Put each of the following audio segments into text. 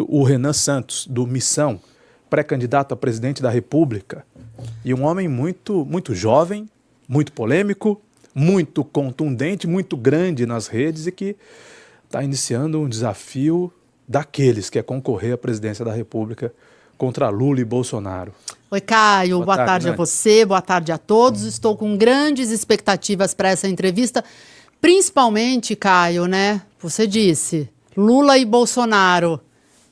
O Renan Santos, do Missão, pré-candidato a presidente da República, e um homem muito, muito jovem, muito polêmico, muito contundente, muito grande nas redes e que está iniciando um desafio daqueles que é concorrer à presidência da República contra Lula e Bolsonaro. Oi, Caio. Boa tarde a você, boa tarde a todos. Estou com grandes expectativas para essa entrevista, principalmente, Caio, né? Você disse, Lula e Bolsonaro.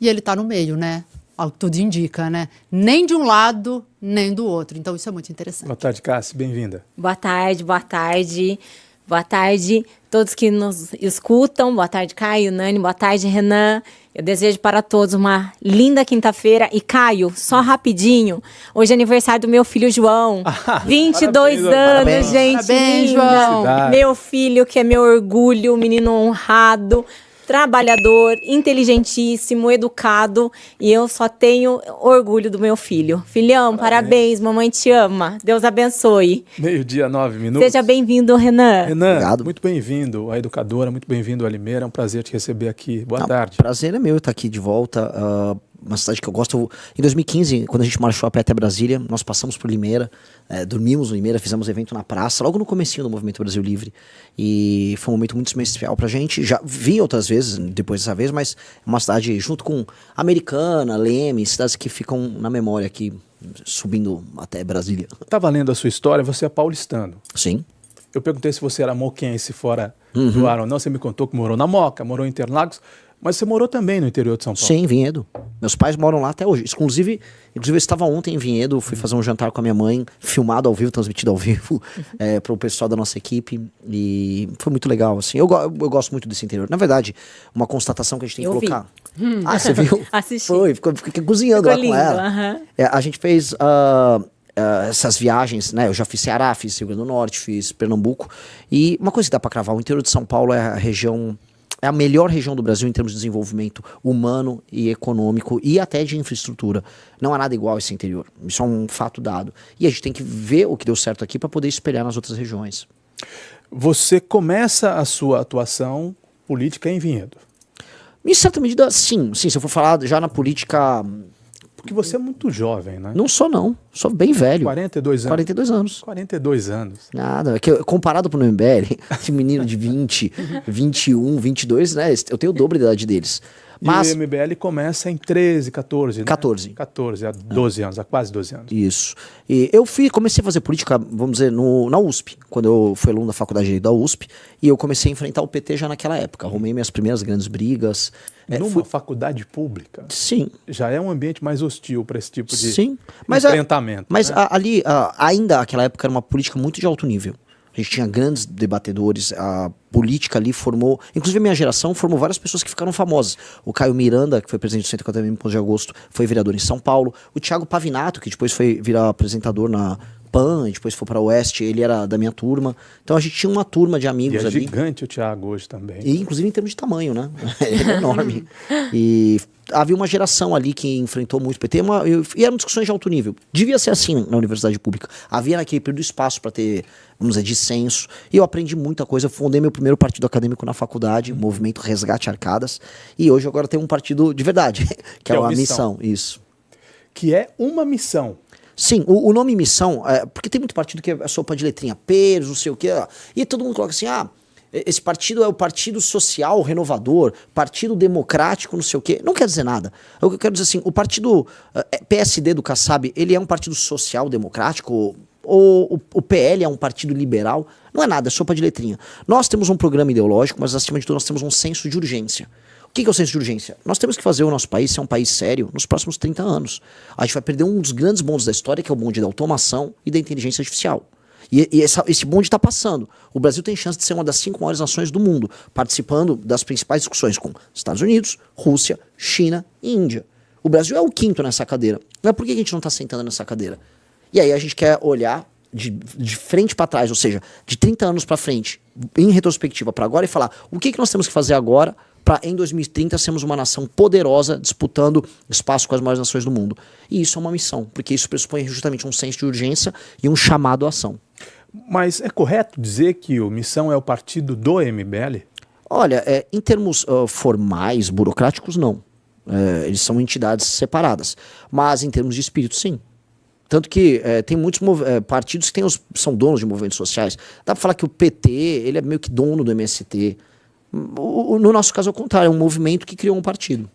E ele está no meio, né? Ao que tudo indica, né? Nem de um lado, nem do outro. Então, isso é muito interessante. Boa tarde, Cássia. Bem-vinda. Boa tarde, boa tarde. Boa tarde todos que nos escutam. Boa tarde, Caio, Nani. Boa tarde, Renan. Eu desejo para todos uma linda quinta-feira. E, Caio, só rapidinho, hoje é aniversário do meu filho João. 22 anos, parabéns. gente. Parabéns, linda. João. Meu filho, que é meu orgulho, menino honrado, trabalhador, inteligentíssimo, educado. E eu só tenho orgulho do meu filho. Filhão, parabéns, mamãe te ama. Deus abençoe. 12h, 9 minutos. Seja bem-vindo, Renan. Renan, Obrigado. muito bem-vindo, a educadora, muito bem-vindo, a Limeira. É um prazer te receber aqui. Boa tarde. Prazer é meu estar aqui de volta. Uma cidade que eu gosto. Em 2015, quando a gente marchou a pé até Brasília, nós passamos por Limeira, dormimos em Limeira, fizemos evento na praça, logo no comecinho do Movimento Brasil Livre. E foi um momento muito especial pra gente. Já vi outras vezes, depois dessa vez, mas é uma cidade junto com Americana, Leme, cidades que ficam na memória aqui, subindo até Brasília. Estava lendo a sua história, você é paulistano. Sim. Eu perguntei se você era moquense fora do ar ou não. Você me contou que morou na Moca, morou em Interlagos, mas você morou também no interior de São Paulo. Sim, em Vinhedo. Meus pais moram lá até hoje. Inclusive eu estava ontem em Vinhedo, fui fazer um jantar com a minha mãe, filmado ao vivo, transmitido ao vivo, para o pessoal da nossa equipe. E foi muito legal, assim. Eu gosto muito desse interior. Na verdade, uma constatação que a gente tem que colocar. Ah, você viu? Assisti. Fiquei cozinhando Ficou lá lindo, com ela. A gente fez essas viagens, né? Eu já fiz Ceará, fiz Rio Grande do Norte, fiz Pernambuco. E uma coisa que dá para cravar, o interior de São Paulo é a região... É a melhor região do Brasil em termos de desenvolvimento humano e econômico e até de infraestrutura. Não há nada igual a esse interior. Isso é um fato dado. E a gente tem que ver o que deu certo aqui para poder espelhar nas outras regiões. Você começa a sua atuação política em Vinhedo. Em certa medida, sim. Sim, se eu for falar já na política... Porque você é muito jovem, né? Não sou, não. Sou bem velho. 42 anos. 42 anos. 42 anos. Nada. É que comparado pro MBL, esse menino de 20, 21, 22, né? Eu tenho o dobro da idade deles. Mas e o MBL começa em 13, 14, né? 14. 14, há 12 anos, há quase 12 anos. Isso. E eu comecei a fazer política, vamos dizer, na USP, quando eu fui aluno da faculdade de Direito da USP, e eu comecei a enfrentar o PT já naquela época. Arrumei minhas primeiras grandes brigas. Numa faculdade pública, sim, já é um ambiente mais hostil para esse tipo de sim. enfrentamento. Mas né? Ali, ainda naquela época, era uma política muito de alto nível. A gente tinha grandes debatedores, a política ali formou... Inclusive a minha geração formou várias pessoas que ficaram famosas. O Caio Miranda, que foi presidente do 140 de agosto, foi vereador em São Paulo. O Thiago Pavinato, que depois foi virar apresentador na PAN, e depois foi para a Oeste, ele era da minha turma. Então a gente tinha uma turma de amigos ali. E é gigante o Thiago hoje também. E inclusive em termos de tamanho, né? Ele é enorme. E havia uma geração ali que enfrentou muito o PT, e eram discussões de alto nível. Devia ser assim na universidade pública. Havia naquele período espaço para ter, vamos dizer, dissenso. E eu aprendi muita coisa. Eu fundei meu primeiro partido acadêmico na faculdade, o Movimento Resgate Arcadas. E hoje agora tem um partido de verdade, que é uma missão. Isso. Que é uma missão. Sim, o nome missão, porque tem muito partido que é sopa de letrinha, Peiros, não sei o quê, e todo mundo coloca assim, esse partido é o Partido Social Renovador, Partido Democrático, não sei o quê. Não quer dizer nada. Eu quero dizer assim, o partido PSD do Kassab, ele é um partido social democrático, ou o PL é um partido liberal? Não é nada, é sopa de letrinha. Nós temos um programa ideológico, mas acima de tudo nós temos um senso de urgência. O que é o senso de urgência? Nós temos que fazer o nosso país ser um país sério nos próximos 30 anos. A gente vai perder um dos grandes bondes da história, que é o bonde da automação e da inteligência artificial. E esse bonde está passando. O Brasil tem chance de ser uma das 5 maiores nações do mundo, participando das principais discussões com Estados Unidos, Rússia, China e Índia. O Brasil é o 5º nessa cadeira. Mas por que a gente não está sentando nessa cadeira? E aí a gente quer olhar de frente para trás, ou seja, de 30 anos para frente, em retrospectiva para agora, e falar o que nós temos que fazer agora para em 2030 sermos uma nação poderosa disputando espaço com as maiores nações do mundo. E isso é uma missão, porque isso pressupõe justamente um senso de urgência e um chamado à ação. Mas é correto dizer que o Missão é o partido do MBL? Olha, em termos formais, burocráticos, não. Eles são entidades separadas. Mas em termos de espírito, sim. Tanto que tem muitos partidos que são donos de movimentos sociais. Dá pra falar que o PT, ele é meio que dono do MST. No nosso caso, ao contrário, é um movimento que criou um partido.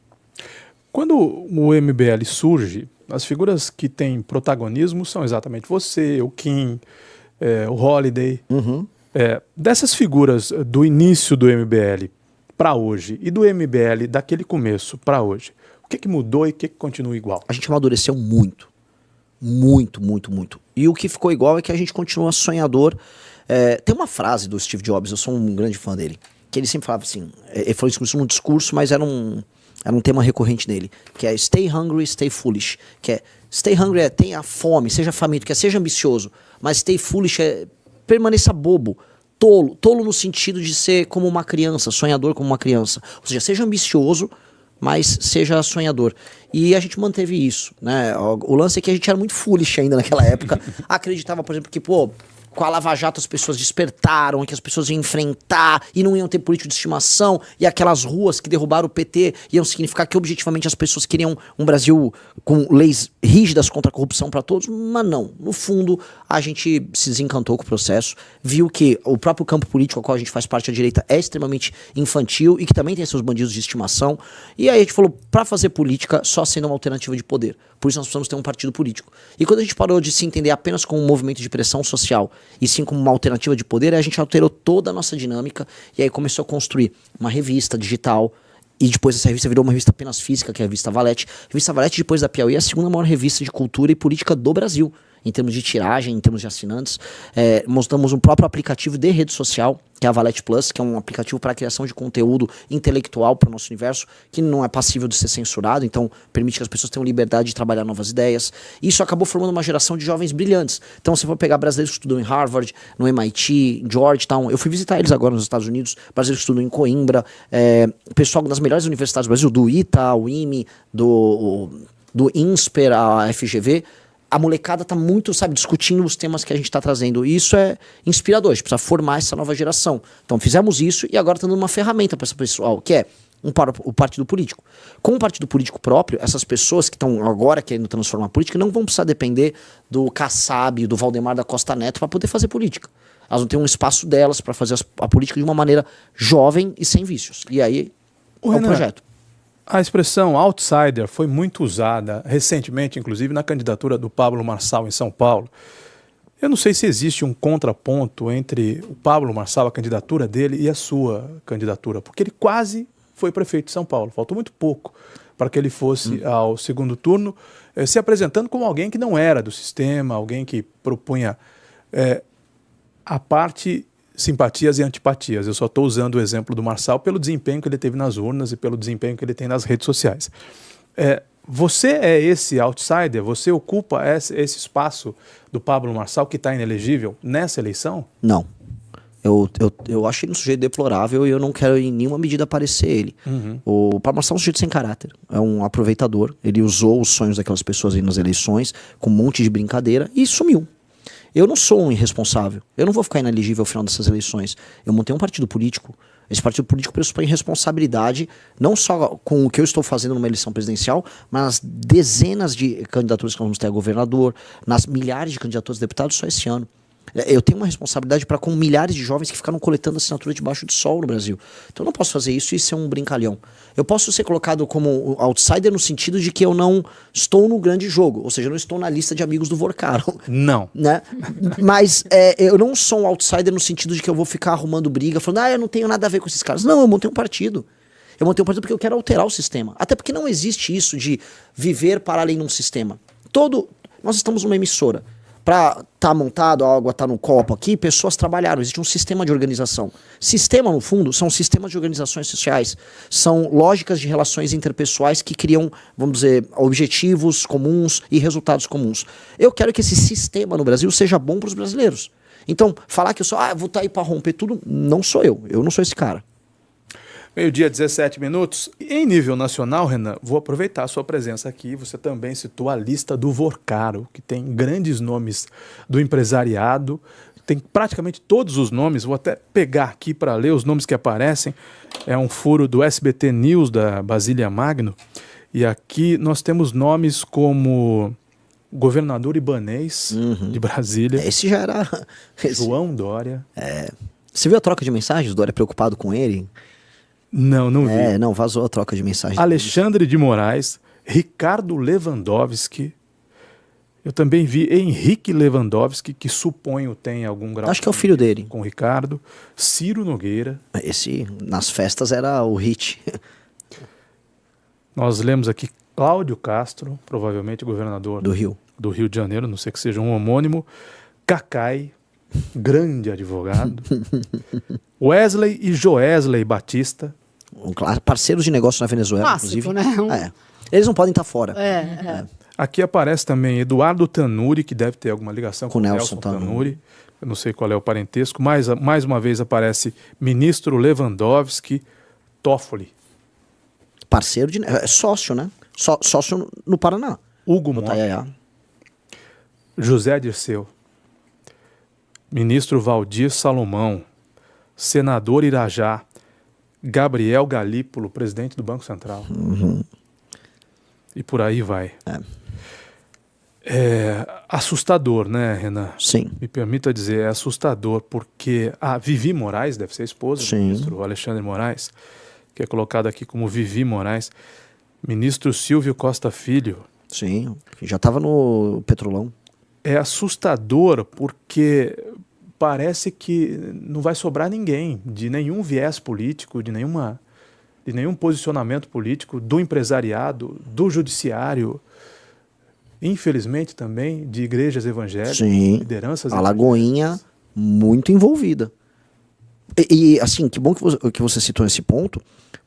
Quando o MBL surge, as figuras que têm protagonismo são exatamente você, o Kim, o Holiday. Dessas figuras do início do MBL para hoje e do MBL daquele começo para hoje, o que mudou e o que continua igual? A gente amadureceu muito. Muito, muito, muito. E o que ficou igual é que a gente continua sonhador. Tem uma frase do Steve Jobs, eu sou um grande fã dele, que ele sempre falava assim, ele falou isso num discurso, mas era um tema recorrente dele, que é stay hungry, stay foolish, que é stay hungry tenha fome, seja faminto, seja ambicioso, mas stay foolish permaneça bobo, tolo no sentido de ser como uma criança, sonhador como uma criança, ou seja, seja ambicioso, mas seja sonhador. E a gente manteve isso, né? O lance é que a gente era muito foolish ainda naquela época, acreditava, por exemplo, que, com a Lava Jato as pessoas despertaram, que as pessoas iam enfrentar e não iam ter político de estimação, e aquelas ruas que derrubaram o PT iam significar que objetivamente as pessoas queriam um Brasil com leis rígidas contra a corrupção para todos, mas não. No fundo, a gente se desencantou com o processo, viu que o próprio campo político ao qual a gente faz parte, a direita, é extremamente infantil e que também tem seus bandidos de estimação, e aí a gente falou, para fazer política, só sendo uma alternativa de poder. Por isso nós precisamos ter um partido político. E quando a gente parou de se entender apenas como um movimento de pressão social, e sim como uma alternativa de poder, a gente alterou toda a nossa dinâmica e aí começou a construir uma revista digital e depois essa revista virou uma revista apenas física, que é a Revista Valete. A Revista Valete, depois da Piauí, é a segunda maior revista de cultura e política do Brasil, em termos de tiragem, em termos de assinantes. Mostramos um próprio aplicativo de rede social, que é a Valete Plus, que é um aplicativo para a criação de conteúdo intelectual para o nosso universo, que não é passível de ser censurado, então permite que as pessoas tenham liberdade de trabalhar novas ideias. Isso acabou formando uma geração de jovens brilhantes. Então, se for pegar brasileiros que estudam em Harvard, no MIT, em Georgetown, eu fui visitar eles agora nos Estados Unidos, brasileiros que estudam em Coimbra, pessoal das melhores universidades do Brasil, do ITA, o IME, do INSPER, a FGV, a molecada tá muito, discutindo os temas que a gente tá trazendo. E isso é inspirador, a gente precisa formar essa nova geração. Então fizemos isso e agora tá dando uma ferramenta para esse pessoal, que é o partido político. Com o partido político próprio, essas pessoas que estão agora querendo transformar a política não vão precisar depender do Kassab, do Valdemar da Costa Neto para poder fazer política. Elas vão ter um espaço delas para fazer a política de uma maneira jovem e sem vícios. E aí é o projeto. A expressão outsider foi muito usada recentemente, inclusive na candidatura do Pablo Marçal em São Paulo. Eu não sei se existe um contraponto entre o Pablo Marçal, a candidatura dele, e a sua candidatura, porque ele quase foi prefeito de São Paulo. Faltou muito pouco para que ele fosse ao segundo turno, se apresentando como alguém que não era do sistema, alguém que propunha a parte simpatias e antipatias. Eu só estou usando o exemplo do Marçal pelo desempenho que ele teve nas urnas e pelo desempenho que ele tem nas redes sociais. Você é esse outsider? Você ocupa esse espaço do Pablo Marçal que está inelegível nessa eleição? Não. Eu acho ele um sujeito deplorável e eu não quero em nenhuma medida parecer ele. O Pablo Marçal é um sujeito sem caráter, é um aproveitador. Ele usou os sonhos daquelas pessoas aí nas eleições com um monte de brincadeira e sumiu. Eu não sou um irresponsável. Eu não vou ficar inelegível ao final dessas eleições. Eu montei um partido político. Esse partido político pressupõe responsabilidade, não só com o que eu estou fazendo numa eleição presidencial, mas nas dezenas de candidaturas que nós vamos ter a governador, nas milhares de candidaturas a deputados só esse ano. Eu tenho uma responsabilidade para com milhares de jovens que ficaram coletando assinatura debaixo do sol no Brasil. Então eu não posso fazer isso e ser um brincalhão. Eu posso ser colocado como outsider no sentido de que eu não estou no grande jogo, ou seja, eu não estou na lista de amigos do Vorcaro. Não. Né? Mas eu não sou um outsider no sentido de que eu vou ficar arrumando briga, falando, eu não tenho nada a ver com esses caras. Não, eu montei um partido. Eu montei um partido porque eu quero alterar o sistema. Até porque não existe isso de viver para além de um sistema. Nós estamos numa emissora. Para estar montado, a água está no copo aqui, pessoas trabalharam, existe um sistema de organização. Sistema, no fundo, são sistemas de organizações sociais. São lógicas de relações interpessoais que criam, vamos dizer, objetivos comuns e resultados comuns. Eu quero que esse sistema no Brasil seja bom para os brasileiros. Então, falar que eu sou, vou estar aí para romper tudo, não sou eu. Eu não sou esse cara. Meio-dia, 17 minutos. Em nível nacional, Renan, vou aproveitar a sua presença aqui. Você também citou a lista do Vorcaro, que tem grandes nomes do empresariado, tem praticamente todos os nomes. Vou até pegar aqui para ler os nomes que aparecem. É um furo do SBT News, da Basília Magno. E aqui nós temos nomes como o governador ibanês de Brasília, Esse já era... João Dória. Você viu a troca de mensagens? O Dória preocupado com ele? Não vi. Não, vazou a troca de mensagens. Alexandre de Moraes, Ricardo Lewandowski. Eu também vi Henrique Lewandowski, que suponho tem algum grau. Acho que é o filho dele. Com o Ricardo. Ciro Nogueira. Esse, nas festas, era o hit. Nós lemos aqui Cláudio Castro, provavelmente governador Do Rio. do Rio de Janeiro, não sei que seja um homônimo. Cacai, grande advogado. Wesley e Joesley Batista. Parceiros de negócio na Venezuela, Clássico, inclusive. né? Eles não podem estar fora. Aqui aparece também Eduardo Tanuri, que deve ter alguma ligação Com com Nelson Nelson Tanuri. Eu não sei qual é o parentesco. Mais uma vez aparece ministro Lewandowski, Toffoli. Parceiro de... É sócio, né? Sócio no Paraná. Hugo No Mota, Taiaiá. José Dirceu, ministro Valdir Salomão, senador Irajá, Gabriel Galípolo, presidente do Banco Central. E por aí vai. É assustador, né, Renan? Sim. Me permita dizer, é assustador, porque a Vivi Moraes, deve ser a esposa do Sim. ministro Alexandre Moraes, que é colocado aqui como Vivi Moraes, ministro Silvio Costa Filho. Sim. Já estava no Petrolão. É assustador porque parece que não vai sobrar ninguém de nenhum viés político, de nenhum posicionamento político, do empresariado, do judiciário, infelizmente também de igrejas evangélicas, Sim. lideranças A Lagoinha muito envolvida. E assim, que bom que você citou esse ponto,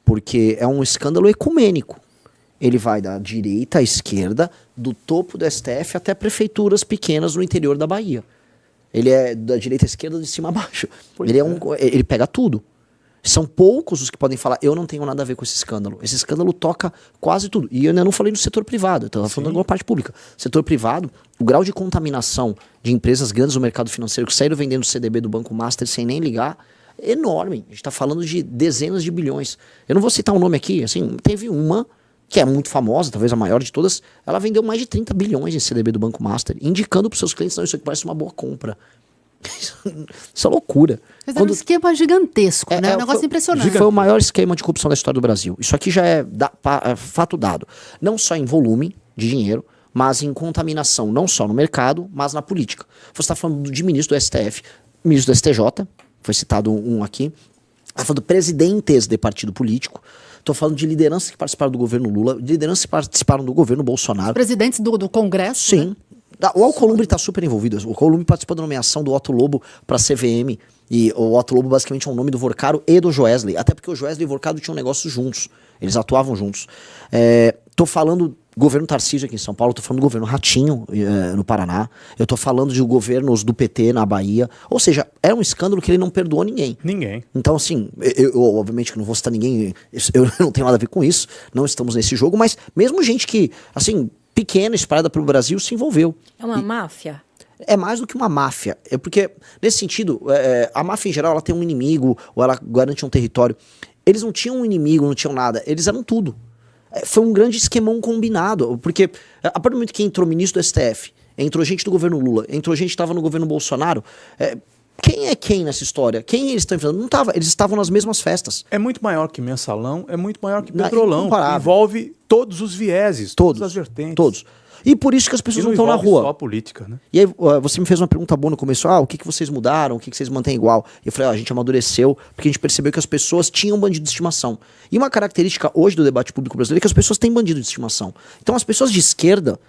porque é um escândalo ecumênico. Ele vai da direita à esquerda, do topo do STF até prefeituras pequenas no interior da Bahia. Ele é da direita à esquerda, de cima a baixo. Ele pega tudo. São poucos os que podem falar, eu não tenho nada a ver com esse escândalo. Esse escândalo toca quase tudo. E eu ainda não falei do setor privado, eu estava falando da parte pública. Setor privado, o grau de contaminação de empresas grandes no mercado financeiro que saíram vendendo o CDB do Banco Master sem nem ligar, é enorme. A gente está falando de dezenas de bilhões. Eu não vou citar um nome aqui, assim, teve uma que é muito famosa, talvez a maior de todas, ela vendeu mais de 30 bilhões em CDB do Banco Master, indicando para os seus clientes, não, isso aqui parece uma boa compra. Isso é loucura. Mas é um esquema gigantesco, né? Um negócio impressionante. Foi o maior esquema de corrupção da história do Brasil. Isso aqui já é fato dado. Não só em volume de dinheiro, mas em contaminação, não só no mercado, mas na política. Você está falando de ministro do STF, ministro do STJ, foi citado um aqui, está falando de presidentes de partido político, estou falando de lideranças que participaram do governo Lula, de lideranças que participaram do governo Bolsonaro. Os presidentes do Congresso. Sim. Né? O Alcolumbre está super envolvido. O Alcolumbre participou da nomeação do Otto Lobo para a CVM. E o Otto Lobo basicamente é um nome do Vorcaro e do Joesley. Até porque o Joesley e o Vorcaro tinham negócios juntos. Eles atuavam juntos. Tô falando do governo Tarcísio aqui em São Paulo. Tô falando do governo Ratinho no Paraná. Eu tô falando de governos do PT na Bahia. Ou seja, é um escândalo que ele não perdoou ninguém. Ninguém. Então, assim, eu obviamente que não vou citar ninguém. Eu não tenho nada a ver com isso. Não estamos nesse jogo. Mas mesmo gente que, assim, pequena, espalhada pelo Brasil, se envolveu. É uma máfia? É mais do que uma máfia. É porque, nesse sentido, a máfia em geral, ela tem um inimigo, ou ela garante um território. Eles não tinham um inimigo, não tinham nada. Eles eram tudo. Foi um grande esquemão combinado. Porque, a partir do momento que entrou ministro do STF, entrou gente do governo Lula, entrou gente que estava no governo Bolsonaro, quem é quem nessa história? Quem eles estão enfrentando? Não estava. Eles estavam nas mesmas festas. É muito maior que Mensalão, é muito maior que Petrolão. Incomparável. Envolve todos os vieses, todas as vertentes. Todos. E por isso que as pessoas não estão na rua. Só a política, né? E aí você me fez uma pergunta boa no começo, o que vocês mudaram, o que vocês mantêm igual? E eu falei, a gente amadureceu, porque a gente percebeu que as pessoas tinham bandido de estimação. E uma característica hoje do debate público brasileiro é que as pessoas têm bandido de estimação. Então as pessoas de esquerda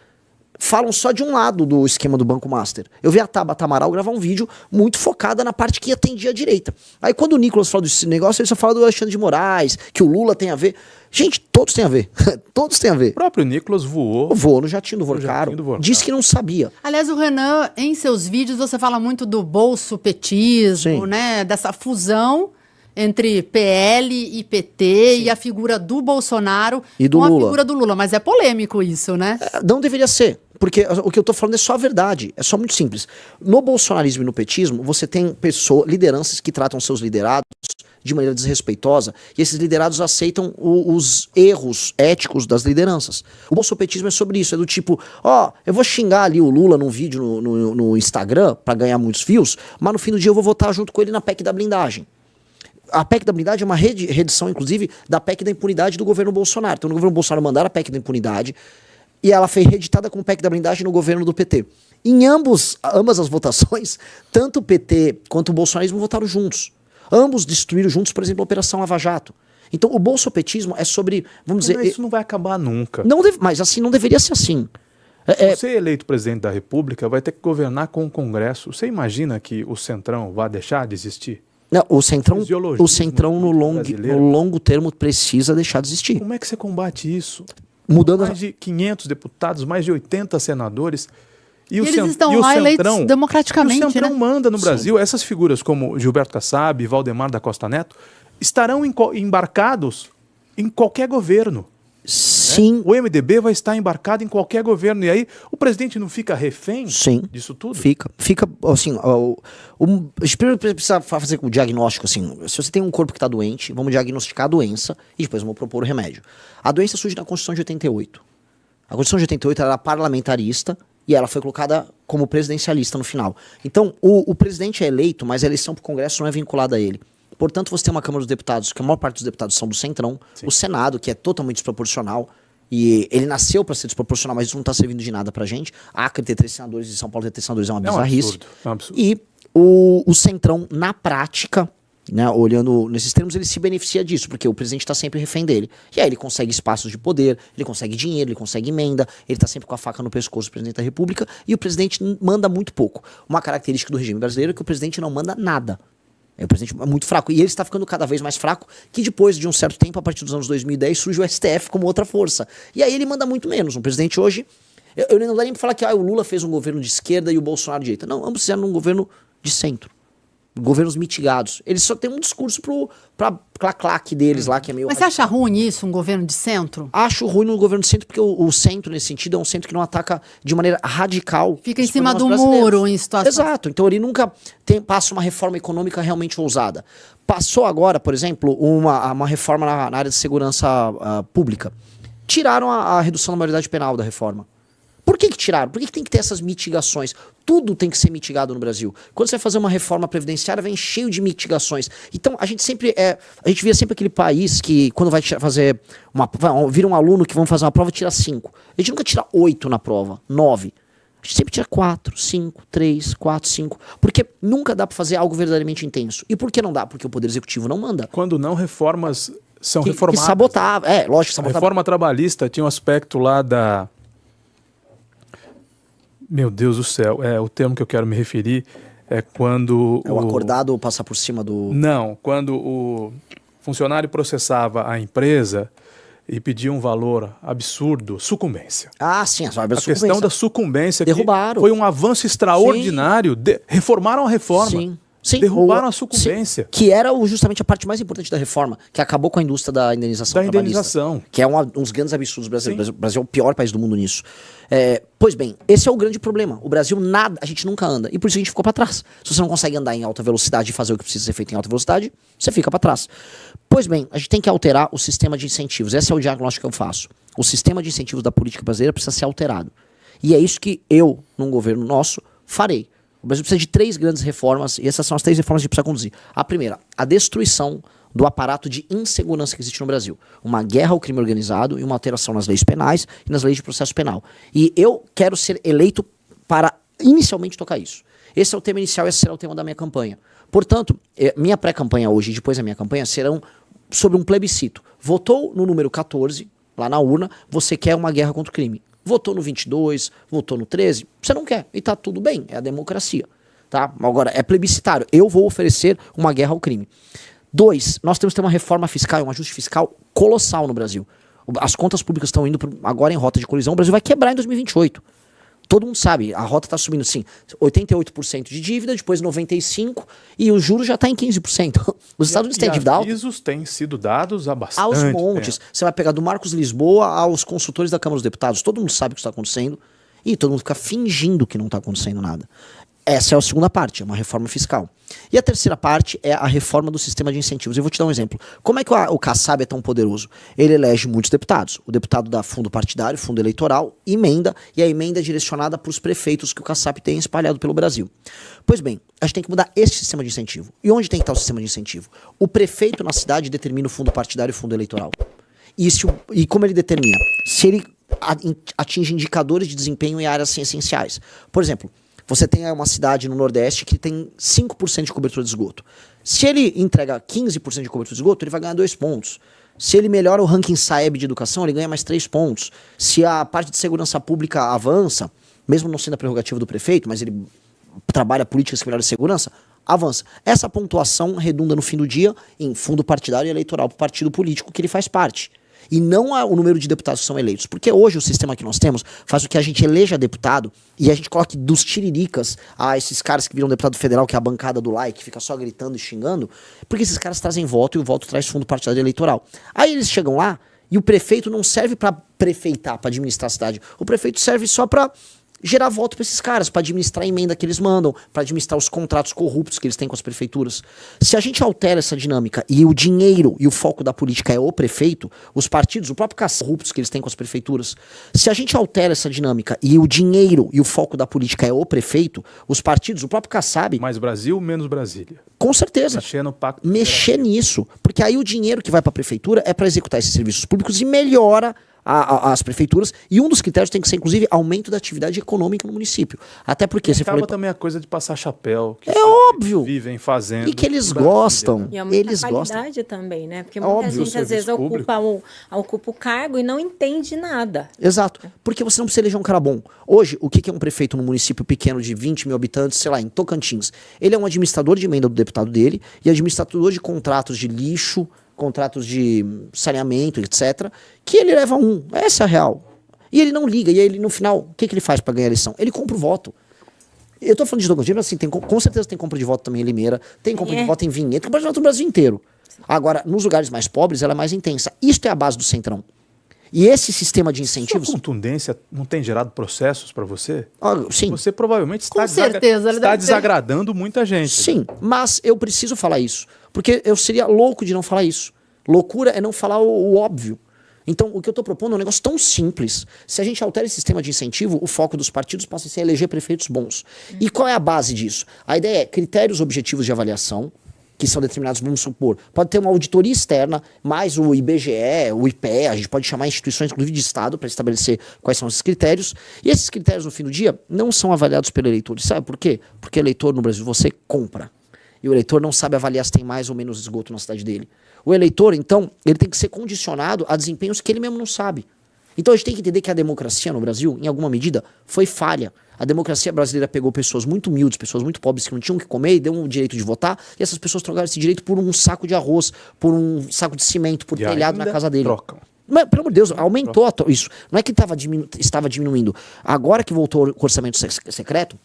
falam só de um lado do esquema do Banco Master. Eu vi a Tabata Amaral gravar um vídeo muito focada na parte que atendia a direita. Aí quando o Nicolas fala desse negócio, ele só fala do Alexandre de Moraes, que o Lula tem a ver. Gente, todos têm a ver. Todos têm a ver. O próprio Nicolas voou. Voou no jatinho do Vorcaro. Disse que não sabia. Aliás, o Renan, em seus vídeos, você fala muito do bolsopetismo, Sim. né? Dessa fusão entre PL e PT e a figura do Bolsonaro E do com a Lula. figura do Lula. Mas é polêmico isso, né? Não deveria ser, porque o que eu tô falando é só a verdade, é só muito simples. No bolsonarismo e no petismo, você tem lideranças que tratam seus liderados de maneira desrespeitosa, e esses liderados aceitam os erros éticos das lideranças. O bolsopetismo é sobre isso, é do tipo, eu vou xingar ali o Lula num vídeo no Instagram para ganhar muitos views, mas no fim do dia eu vou votar junto com ele na PEC da blindagem. A PEC da blindagem é uma reedição, inclusive, da PEC da impunidade do governo Bolsonaro. Então, no governo Bolsonaro mandaram a PEC da impunidade e ela foi reeditada com PEC da blindagem no governo do PT. Em ambas as votações, tanto o PT quanto o bolsonarismo votaram juntos. Ambos destruíram juntos, por exemplo, a Operação Lava Jato. Então, o bolsopetismo é sobre, vamos dizer... Isso não vai acabar nunca. Mas assim, não deveria ser assim. Você eleito presidente da República vai ter que governar com o Congresso. Você imagina que o Centrão vai deixar de existir? Não, o Centrão no longo termo precisa deixar de existir. Como é que você combate isso? Mudando mais de 500 deputados, mais de 80 senadores. E eles estão lá eleitos democraticamente, o Centrão manda no Brasil. Essas figuras como Gilberto Kassab, Valdemar da Costa Neto, estarão embarcados em qualquer governo. Sim. Né? O MDB vai estar embarcado em qualquer governo. E aí o presidente não fica refém disso tudo? Fica, assim, a gente primeiro precisa fazer o diagnóstico, assim, se você tem um corpo que está doente, vamos diagnosticar a doença e depois vamos propor o remédio. A doença surge na Constituição de 88. A Constituição de 88 era parlamentarista e ela foi colocada como presidencialista no final. Então, o presidente é eleito, mas a eleição para o Congresso não é vinculada a ele. Portanto, você tem uma Câmara dos Deputados, que a maior parte dos deputados são do Centrão, o Senado, que é totalmente desproporcional, e ele nasceu para ser desproporcional, mas isso não está servindo de nada pra gente. A Acre ter 3 senadores e São Paulo ter 3 senadores é uma bizarrice. É um absurdo. E o Centrão, na prática, né, olhando nesses termos, ele se beneficia disso, porque o presidente está sempre refém dele. E aí ele consegue espaços de poder, ele consegue dinheiro, ele consegue emenda, ele está sempre com a faca no pescoço do presidente da República, e o presidente manda muito pouco. Uma característica do regime brasileiro é que o presidente não manda nada. O presidente é muito fraco. E ele está ficando cada vez mais fraco, que depois de um certo tempo, a partir dos anos 2010, surge o STF como outra força. E aí ele manda muito menos. Um presidente hoje... Eu não dá nem pra falar que o Lula fez um governo de esquerda e o Bolsonaro de direita. Não, ambos fizeram um governo de centro. Governos mitigados. Eles só têm um discurso pra claque deles lá, que é meio... Mas radical. Você acha ruim isso, um governo de centro? Acho ruim no governo de centro, porque o centro, nesse sentido, é um centro que não ataca de maneira radical. Fica em cima do muro em situação... Exato. Então ele nunca passa uma reforma econômica realmente ousada. Passou agora, por exemplo, uma reforma na área de segurança pública. Tiraram a redução da maioridade penal da reforma. Por que tiraram? Por que tem que ter essas mitigações? Tudo tem que ser mitigado no Brasil. Quando você vai fazer uma reforma previdenciária, vem cheio de mitigações. Então, a gente via sempre aquele país que, quando vai fazer vira um aluno que vamos fazer uma prova, tira 5. A gente nunca tira 8 na prova, 9. A gente sempre tira 4, 5, 3, 4, 5. Porque nunca dá pra fazer algo verdadeiramente intenso. E por que não dá? Porque o Poder Executivo não manda. Quando não, reformas são reformadas. Que sabotava. Lógico, sabotava. A reforma trabalhista tinha um aspecto lá da... Meu Deus do céu, o termo que eu quero me referir é quando... o acordado passar por cima do... Não, quando o funcionário processava a empresa e pedia um valor absurdo, sucumbência. Ah, sim, a questão da sucumbência. Derrubaram. Foi um avanço extraordinário. Reformaram a reforma. Sim, derrubaram a sucumbência. Sim, que era justamente a parte mais importante da reforma, que acabou com a indústria da indenização trabalhista, que é um dos grandes absurdos brasileiros. O Brasil é o pior país do mundo nisso. Pois bem, esse é o grande problema. O Brasil, a gente nunca anda. E por isso a gente ficou para trás. Se você não consegue andar em alta velocidade e fazer o que precisa ser feito em alta velocidade, você fica para trás. Pois bem, a gente tem que alterar o sistema de incentivos. Esse é o diagnóstico que eu faço. O sistema de incentivos da política brasileira precisa ser alterado. E é isso que eu, num governo nosso, farei. O Brasil precisa de 3 grandes reformas, e essas são as 3 reformas que a gente precisa conduzir. A primeira, a destruição do aparato de insegurança que existe no Brasil. Uma guerra ao crime organizado e uma alteração nas leis penais e nas leis de processo penal. E eu quero ser eleito para inicialmente tocar isso. Esse é o tema inicial, esse será o tema da minha campanha. Portanto, minha pré-campanha hoje e depois a minha campanha serão sobre um plebiscito. Votou no número 14, lá na urna, você quer uma guerra contra o crime. Votou no 22, votou no 13, você não quer. E tá tudo bem, é a democracia. Tá? Agora, é plebiscitário. Eu vou oferecer uma guerra ao crime. 2, nós temos que ter uma reforma fiscal, um ajuste fiscal colossal no Brasil. As contas públicas estão indo agora em rota de colisão. O Brasil vai quebrar em 2028. Todo mundo sabe, a rota está subindo assim, 88% de dívida, depois 95%, e o juro já está em 15%. Os Estados Unidos têm dívida alta. Os avisos têm sido dados há bastante aos montes. Você vai pegar do Marcos Lisboa aos consultores da Câmara dos Deputados, todo mundo sabe o que está acontecendo, e todo mundo fica fingindo que não está acontecendo nada. Essa é a segunda parte, é uma reforma fiscal. E a terceira parte é a reforma do sistema de incentivos. Eu vou te dar um exemplo. Como é que o Kassab é tão poderoso? Ele elege muitos deputados. O deputado dá fundo partidário, fundo eleitoral, emenda, e a emenda é direcionada para os prefeitos que o Kassab tem espalhado pelo Brasil. Pois bem, a gente tem que mudar esse sistema de incentivo. E onde tem que estar o sistema de incentivo? O prefeito na cidade determina o fundo partidário e o fundo eleitoral. E como ele determina? Se ele atinge indicadores de desempenho em áreas essenciais. Por exemplo, você tem uma cidade no Nordeste que tem 5% de cobertura de esgoto. Se ele entrega 15% de cobertura de esgoto, ele vai ganhar 2 pontos. Se ele melhora o ranking Saeb de educação, ele ganha mais 3 pontos. Se a parte de segurança pública avança, mesmo não sendo a prerrogativa do prefeito, mas ele trabalha políticas que melhoram a segurança, avança. Essa pontuação redunda no fim do dia em fundo partidário e eleitoral para o partido político que ele faz parte. E não o número de deputados que são eleitos. Porque hoje o sistema que nós temos faz com que a gente eleja deputado e a gente coloque dos tiriricas a esses caras que viram deputado federal, que é a bancada do like, que fica só gritando e xingando, porque esses caras trazem voto e o voto traz fundo partidário e eleitoral. Aí eles chegam lá e o prefeito não serve para prefeitar, para administrar a cidade. O prefeito serve só para gerar voto para esses caras, para administrar a emenda que eles mandam, para administrar os contratos corruptos que eles têm com as prefeituras. Se a gente altera essa dinâmica e o dinheiro e o foco da política é o prefeito, os partidos, o próprio corruptos que eles têm com as prefeituras, se a gente altera essa dinâmica e o dinheiro e o foco da política é o prefeito, os partidos, o próprio Kassab... Mais Brasil, menos Brasília. Com certeza. Mexer no pacto. Mexer nisso. Porque aí o dinheiro que vai para a prefeitura é para executar esses serviços públicos e melhora as prefeituras, e um dos critérios tem que ser, inclusive, aumento da atividade econômica no município. Até porque... Acaba falou, também a coisa de passar chapéu. Que óbvio. Vivem fazendo. E que eles gostam. E aumenta eles a qualidade gostam. também, né? Porque muita gente, às vezes, ocupa o cargo e não entende nada. Exato. Porque você não precisa eleger um cara bom. Hoje, o que é um prefeito num município pequeno de 20 mil habitantes, sei lá, em Tocantins? Ele é um administrador de emenda do deputado dele e administrador de contratos de lixo, contratos de saneamento, etc., que ele leva essa é a real. E ele não liga, e aí ele no final, o que ele faz para ganhar a eleição? Ele compra o voto. Eu tô falando de Tocantins, mas assim, com certeza tem compra de voto também em Limeira, tem compra de voto em Vinhedo, compra de voto no Brasil inteiro. Agora, nos lugares mais pobres, ela é mais intensa. Isso é a base do Centrão. E esse sistema de incentivos... Sua contundência não tem gerado processos para você? Sim. Você provavelmente está, está desagradando muita gente. Sim, mas eu preciso falar isso. Porque eu seria louco de não falar isso. Loucura é não falar o óbvio. Então, o que eu estou propondo é um negócio tão simples. Se a gente altera esse sistema de incentivo, o foco dos partidos passa a ser eleger prefeitos bons. E qual é a base disso? A ideia é critérios objetivos de avaliação, que são determinados, vamos supor, pode ter uma auditoria externa, mais o IBGE, o IPE, a gente pode chamar instituições, inclusive de Estado, para estabelecer quais são esses critérios. E esses critérios, no fim do dia, não são avaliados pelo eleitor. E sabe por quê? Porque eleitor no Brasil, você compra. E o eleitor não sabe avaliar se tem mais ou menos esgoto na cidade dele. O eleitor, então, ele tem que ser condicionado a desempenhos que ele mesmo não sabe. Então a gente tem que entender que a democracia no Brasil, em alguma medida, foi falha. A democracia brasileira pegou pessoas muito humildes, pessoas muito pobres que não tinham o que comer e deu um direito de votar, e essas pessoas trocaram esse direito por um saco de arroz, por um saco de cimento, por telhado na casa dele. Trocam. Mas, pelo amor de Deus, aumentou isso. Não é que estava diminuindo. Agora que voltou o orçamento secreto,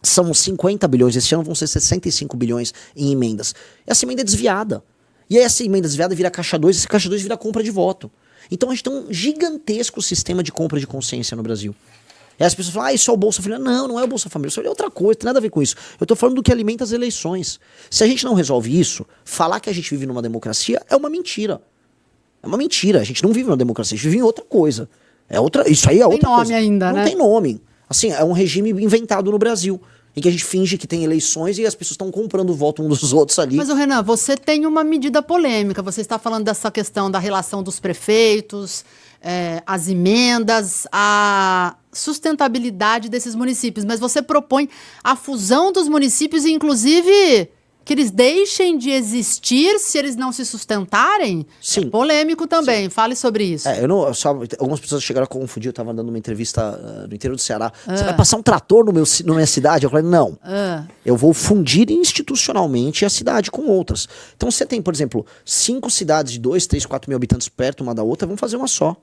são 50 bilhões, esse ano vão ser 65 bilhões em emendas. Essa emenda é desviada. E aí essa emenda desviada vira caixa 2, esse caixa 2 vira compra de voto. Então a gente tem um gigantesco sistema de compra de consciência no Brasil. E as pessoas falam, isso é o Bolsa Família. Não, não é o Bolsa Família, isso é outra coisa, tem nada a ver com isso. Eu tô falando do que alimenta as eleições. Se a gente não resolve isso, falar que a gente vive numa democracia é uma mentira. É uma mentira, a gente não vive numa democracia, a gente vive em outra coisa. Isso aí é outra coisa. Não tem nome ainda, né? Não tem nome. Assim, é um regime inventado no Brasil, em que a gente finge que tem eleições e as pessoas estão comprando o voto uns dos outros ali. Mas, Renan, você tem uma medida polêmica. Você está falando dessa questão da relação dos prefeitos, as emendas, a sustentabilidade desses municípios. Mas você propõe a fusão dos municípios e, inclusive, que eles deixem de existir se eles não se sustentarem? Sim. É polêmico também. Sim. Fale sobre isso. Algumas pessoas chegaram a confundir. Eu estava dando uma entrevista no interior do Ceará. Você vai passar um trator na minha cidade? Eu falei, não. Eu vou fundir institucionalmente a cidade com outras. Então você tem, por exemplo, 5 cidades de 2, 3, 4 mil habitantes perto uma da outra, vamos fazer uma só.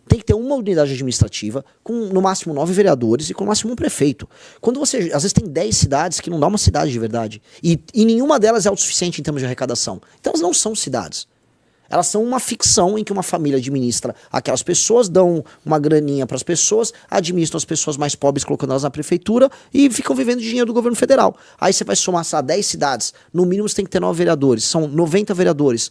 Tem que ter uma unidade administrativa com no máximo 9 vereadores e com no máximo um prefeito. Quando você, às vezes tem 10 cidades que não dá uma cidade de verdade. E nenhuma delas é autossuficiente em termos de arrecadação. Então elas não são cidades. Elas são uma ficção em que uma família administra aquelas pessoas, dão uma graninha para as pessoas, administram as pessoas mais pobres colocando elas na prefeitura e ficam vivendo de dinheiro do governo federal. Aí você vai somar 10 cidades, no mínimo você tem que ter 9 vereadores, são 90 vereadores,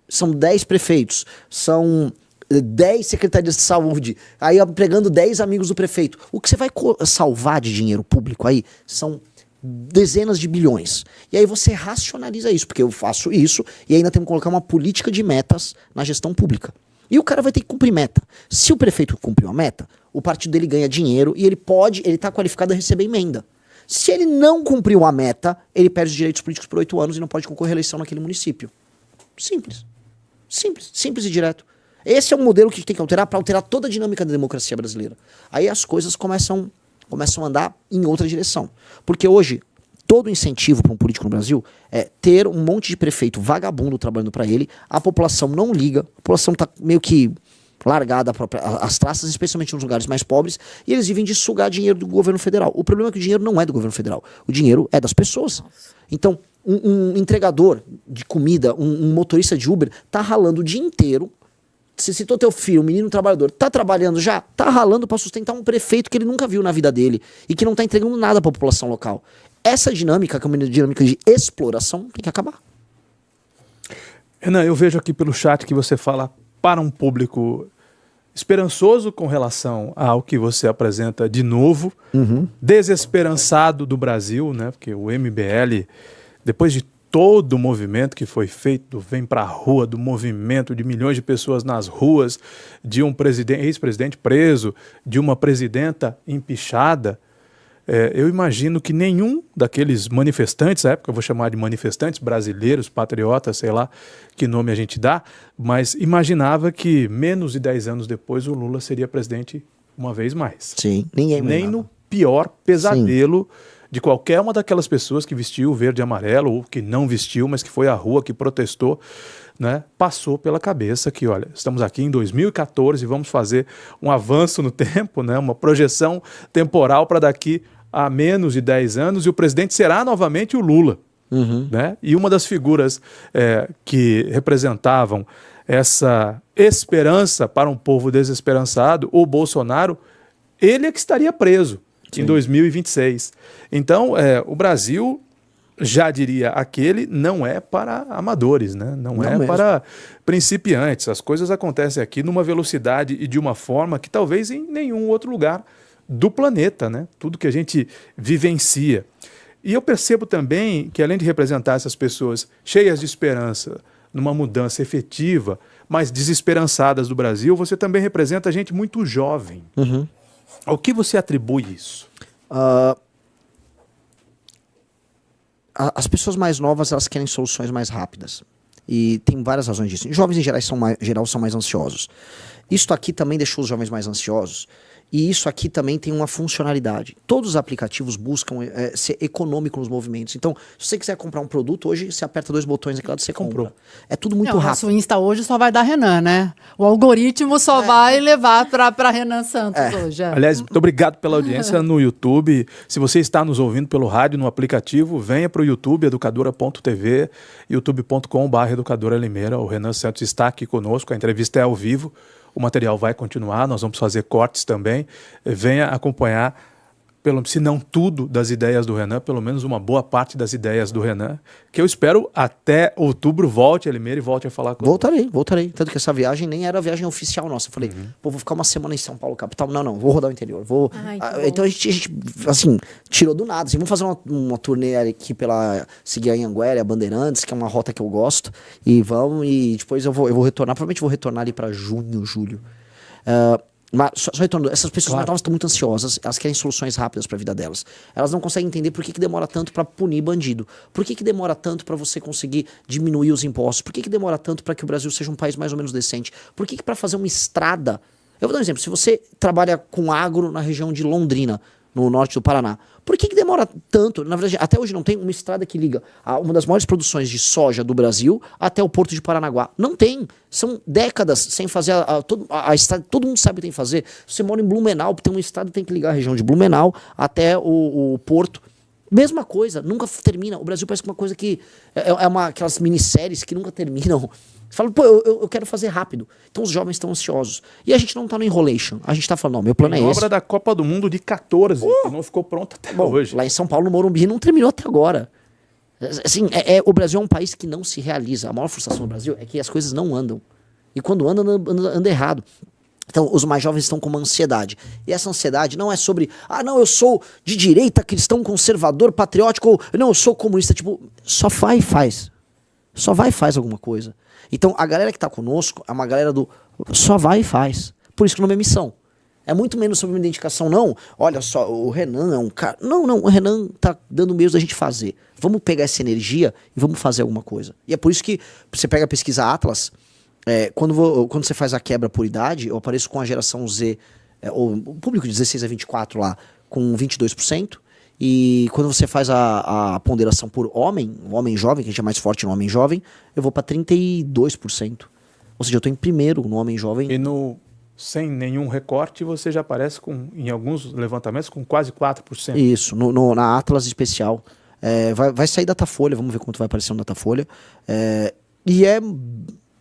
são 10 prefeitos, são 10 secretarias de saúde, aí empregando 10 amigos do prefeito. O que você vai salvar de dinheiro público aí são dezenas de bilhões. E aí você racionaliza isso, porque eu faço isso e ainda temos que colocar uma política de metas na gestão pública. E o cara vai ter que cumprir meta. Se o prefeito cumpriu a meta, o partido dele ganha dinheiro e ele está qualificado a receber emenda. Se ele não cumpriu a meta, ele perde os direitos políticos por 8 anos e não pode concorrer à eleição naquele município. Simples. Simples. Simples e direto. Esse é o modelo que a gente tem que alterar para alterar toda a dinâmica da democracia brasileira. Aí as coisas começam a andar em outra direção. Porque hoje, todo incentivo para um político no Brasil é ter um monte de prefeito vagabundo trabalhando para ele, a população não liga, a população está meio que largada às traças, especialmente nos lugares mais pobres, e eles vivem de sugar dinheiro do governo federal. O problema é que o dinheiro não é do governo federal, o dinheiro é das pessoas. Então, um entregador de comida, um motorista de Uber, tá ralando o dia inteiro. Você citou teu filho, um menino trabalhador, tá trabalhando já? Tá ralando para sustentar um prefeito que ele nunca viu na vida dele e que não tá entregando nada para a população local. Essa dinâmica, que é uma dinâmica de exploração, tem que acabar. Renan, eu vejo aqui pelo chat que você fala para um público esperançoso com relação ao que você apresenta de novo, desesperançado do Brasil, né? Porque o MBL, depois de todo o movimento que foi feito, do Vem Pra Rua, do movimento de milhões de pessoas nas ruas, de um ex-presidente preso, de uma presidenta empichada, eu imagino que nenhum daqueles manifestantes, na época eu vou chamar de manifestantes brasileiros, patriotas, sei lá que nome a gente dá, mas imaginava que menos de 10 anos depois o Lula seria presidente uma vez mais. Sim, ninguém Nem imaginava. no pior pesadelo de qualquer uma daquelas pessoas que vestiu verde e amarelo ou que não vestiu, mas que foi à rua, que protestou, né? Passou pela cabeça que, olha, estamos aqui em 2014 e vamos fazer um avanço no tempo, né? Uma projeção temporal para daqui a menos de 10 anos e o presidente será novamente o Lula. Né? E uma das figuras que representavam essa esperança para um povo desesperançado, o Bolsonaro, ele é que estaria preso em 2026. Então, o Brasil, já diria aquele, não é para amadores, né? Não é mesmo. para principiantes. As coisas acontecem aqui numa velocidade e de uma forma que talvez em nenhum outro lugar do planeta, né? Tudo que a gente vivencia. E eu percebo também que, além de representar essas pessoas cheias de esperança numa mudança efetiva, mas desesperançadas do Brasil, você também representa gente muito jovem. Ao que você atribui isso? As pessoas mais novas, elas querem soluções mais rápidas. E tem várias razões disso. Jovens, em geral, são mais ansiosos. Isso aqui também deixou os jovens mais ansiosos. E isso aqui também tem uma funcionalidade. Todos os aplicativos buscam ser econômico nos movimentos. Então, se você quiser comprar um produto, hoje você aperta 2 botões aqui lá, você compra. É tudo muito rápido. Nosso Insta hoje só vai dar Renan, né? O algoritmo só vai levar para Renan Santos hoje. Aliás, muito obrigado pela audiência no YouTube. Se você está nos ouvindo pelo rádio, no aplicativo, venha para o YouTube, educadora.tv, youtube.com/educadora Limeira. O Renan Santos está aqui conosco, a entrevista é ao vivo. O material vai continuar, nós vamos fazer cortes também. Venha acompanhar, se não tudo das ideias do Renan, pelo menos uma boa parte das ideias do Renan, que eu espero até outubro volte a Limeira e volte a falar com Voltarei. Tanto que essa viagem nem era a viagem oficial nossa. Eu falei, vou ficar uma semana em São Paulo, capital. Não, vou rodar o interior. Então a gente, assim, tirou do nada. Assim, vamos fazer uma turnê aqui seguir a Anhanguera, a Bandeirantes, que é uma rota que eu gosto. E depois eu vou retornar. Provavelmente vou retornar ali para junho, julho. Mas só retornando, essas pessoas mais novas estão muito ansiosas, elas querem soluções rápidas para a vida delas. Elas não conseguem entender por que demora tanto para punir bandido. Por que demora tanto para você conseguir diminuir os impostos? Por que demora tanto para que o Brasil seja um país mais ou menos decente? Por que para fazer uma estrada... Eu vou dar um exemplo. Se você trabalha com agro na região de Londrina, no norte do Paraná, por que demora tanto? Na verdade, até hoje não tem uma estrada que liga uma das maiores produções de soja do Brasil até o porto de Paranaguá. Não tem. São décadas sem fazer a estrada. Todo mundo sabe o que tem que fazer. Se você mora em Blumenau, tem uma estrada que tem que ligar a região de Blumenau até o porto. Mesma coisa, nunca termina. O Brasil parece uma coisa que... aquelas minisséries que nunca terminam. Você fala, pô, eu quero fazer rápido. Então os jovens estão ansiosos. E a gente não tá no enrolation. A gente tá falando, não, meu plano é esse. Obra da Copa do Mundo de 14, que não ficou pronta até hoje. Lá em São Paulo, no Morumbi, não terminou até agora. Assim, o Brasil é um país que não se realiza. A maior frustração do Brasil é que as coisas não andam. E quando anda errado. Então, os mais jovens estão com uma ansiedade. E essa ansiedade não é sobre, não, eu sou de direita, cristão, conservador, patriótico, ou não, eu sou comunista. Tipo, só vai e faz. Só vai e faz alguma coisa. Então, a galera que tá conosco é uma galera do só vai e faz. Por isso que o nome é missão. É muito menos sobre uma identificação, não. Olha só, o Renan é um cara. Não, o Renan tá dando meios da gente fazer. Vamos pegar essa energia e vamos fazer alguma coisa. E é por isso que você pega a pesquisa Atlas. Quando você faz a quebra por idade, eu apareço com a geração Z, o público de 16 a 24 lá, com 22%. E quando você faz a ponderação por homem, o homem jovem, que a gente é mais forte no homem jovem, eu vou para 32%. Ou seja, eu estou em primeiro no homem jovem. E sem nenhum recorte, você já aparece em alguns levantamentos com quase 4%. Isso, na Atlas especial. Vai sair Datafolha, vamos ver quanto vai aparecer no Datafolha. E é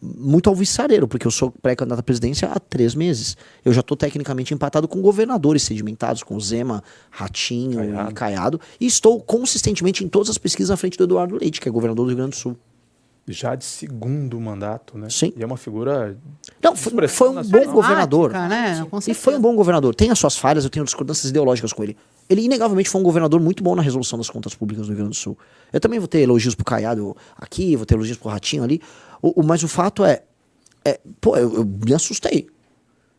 muito alvissareiro, porque eu sou pré-candidato à presidência há 3 meses. Eu já estou tecnicamente empatado com governadores sedimentados, com Zema, Ratinho e Caiado. E estou consistentemente em todas as pesquisas à frente do Eduardo Leite, que é governador do Rio Grande do Sul. Já de segundo mandato, né? Sim. E é uma figura... Não, foi um bom governador. Né? E foi um bom governador. Tem as suas falhas, eu tenho discordâncias ideológicas com ele. Ele, inegavelmente, foi um governador muito bom na resolução das contas públicas no Rio Grande do Sul. Eu também vou ter elogios pro Caiado aqui, vou ter elogios pro Ratinho ali. Mas o fato eu me assustei.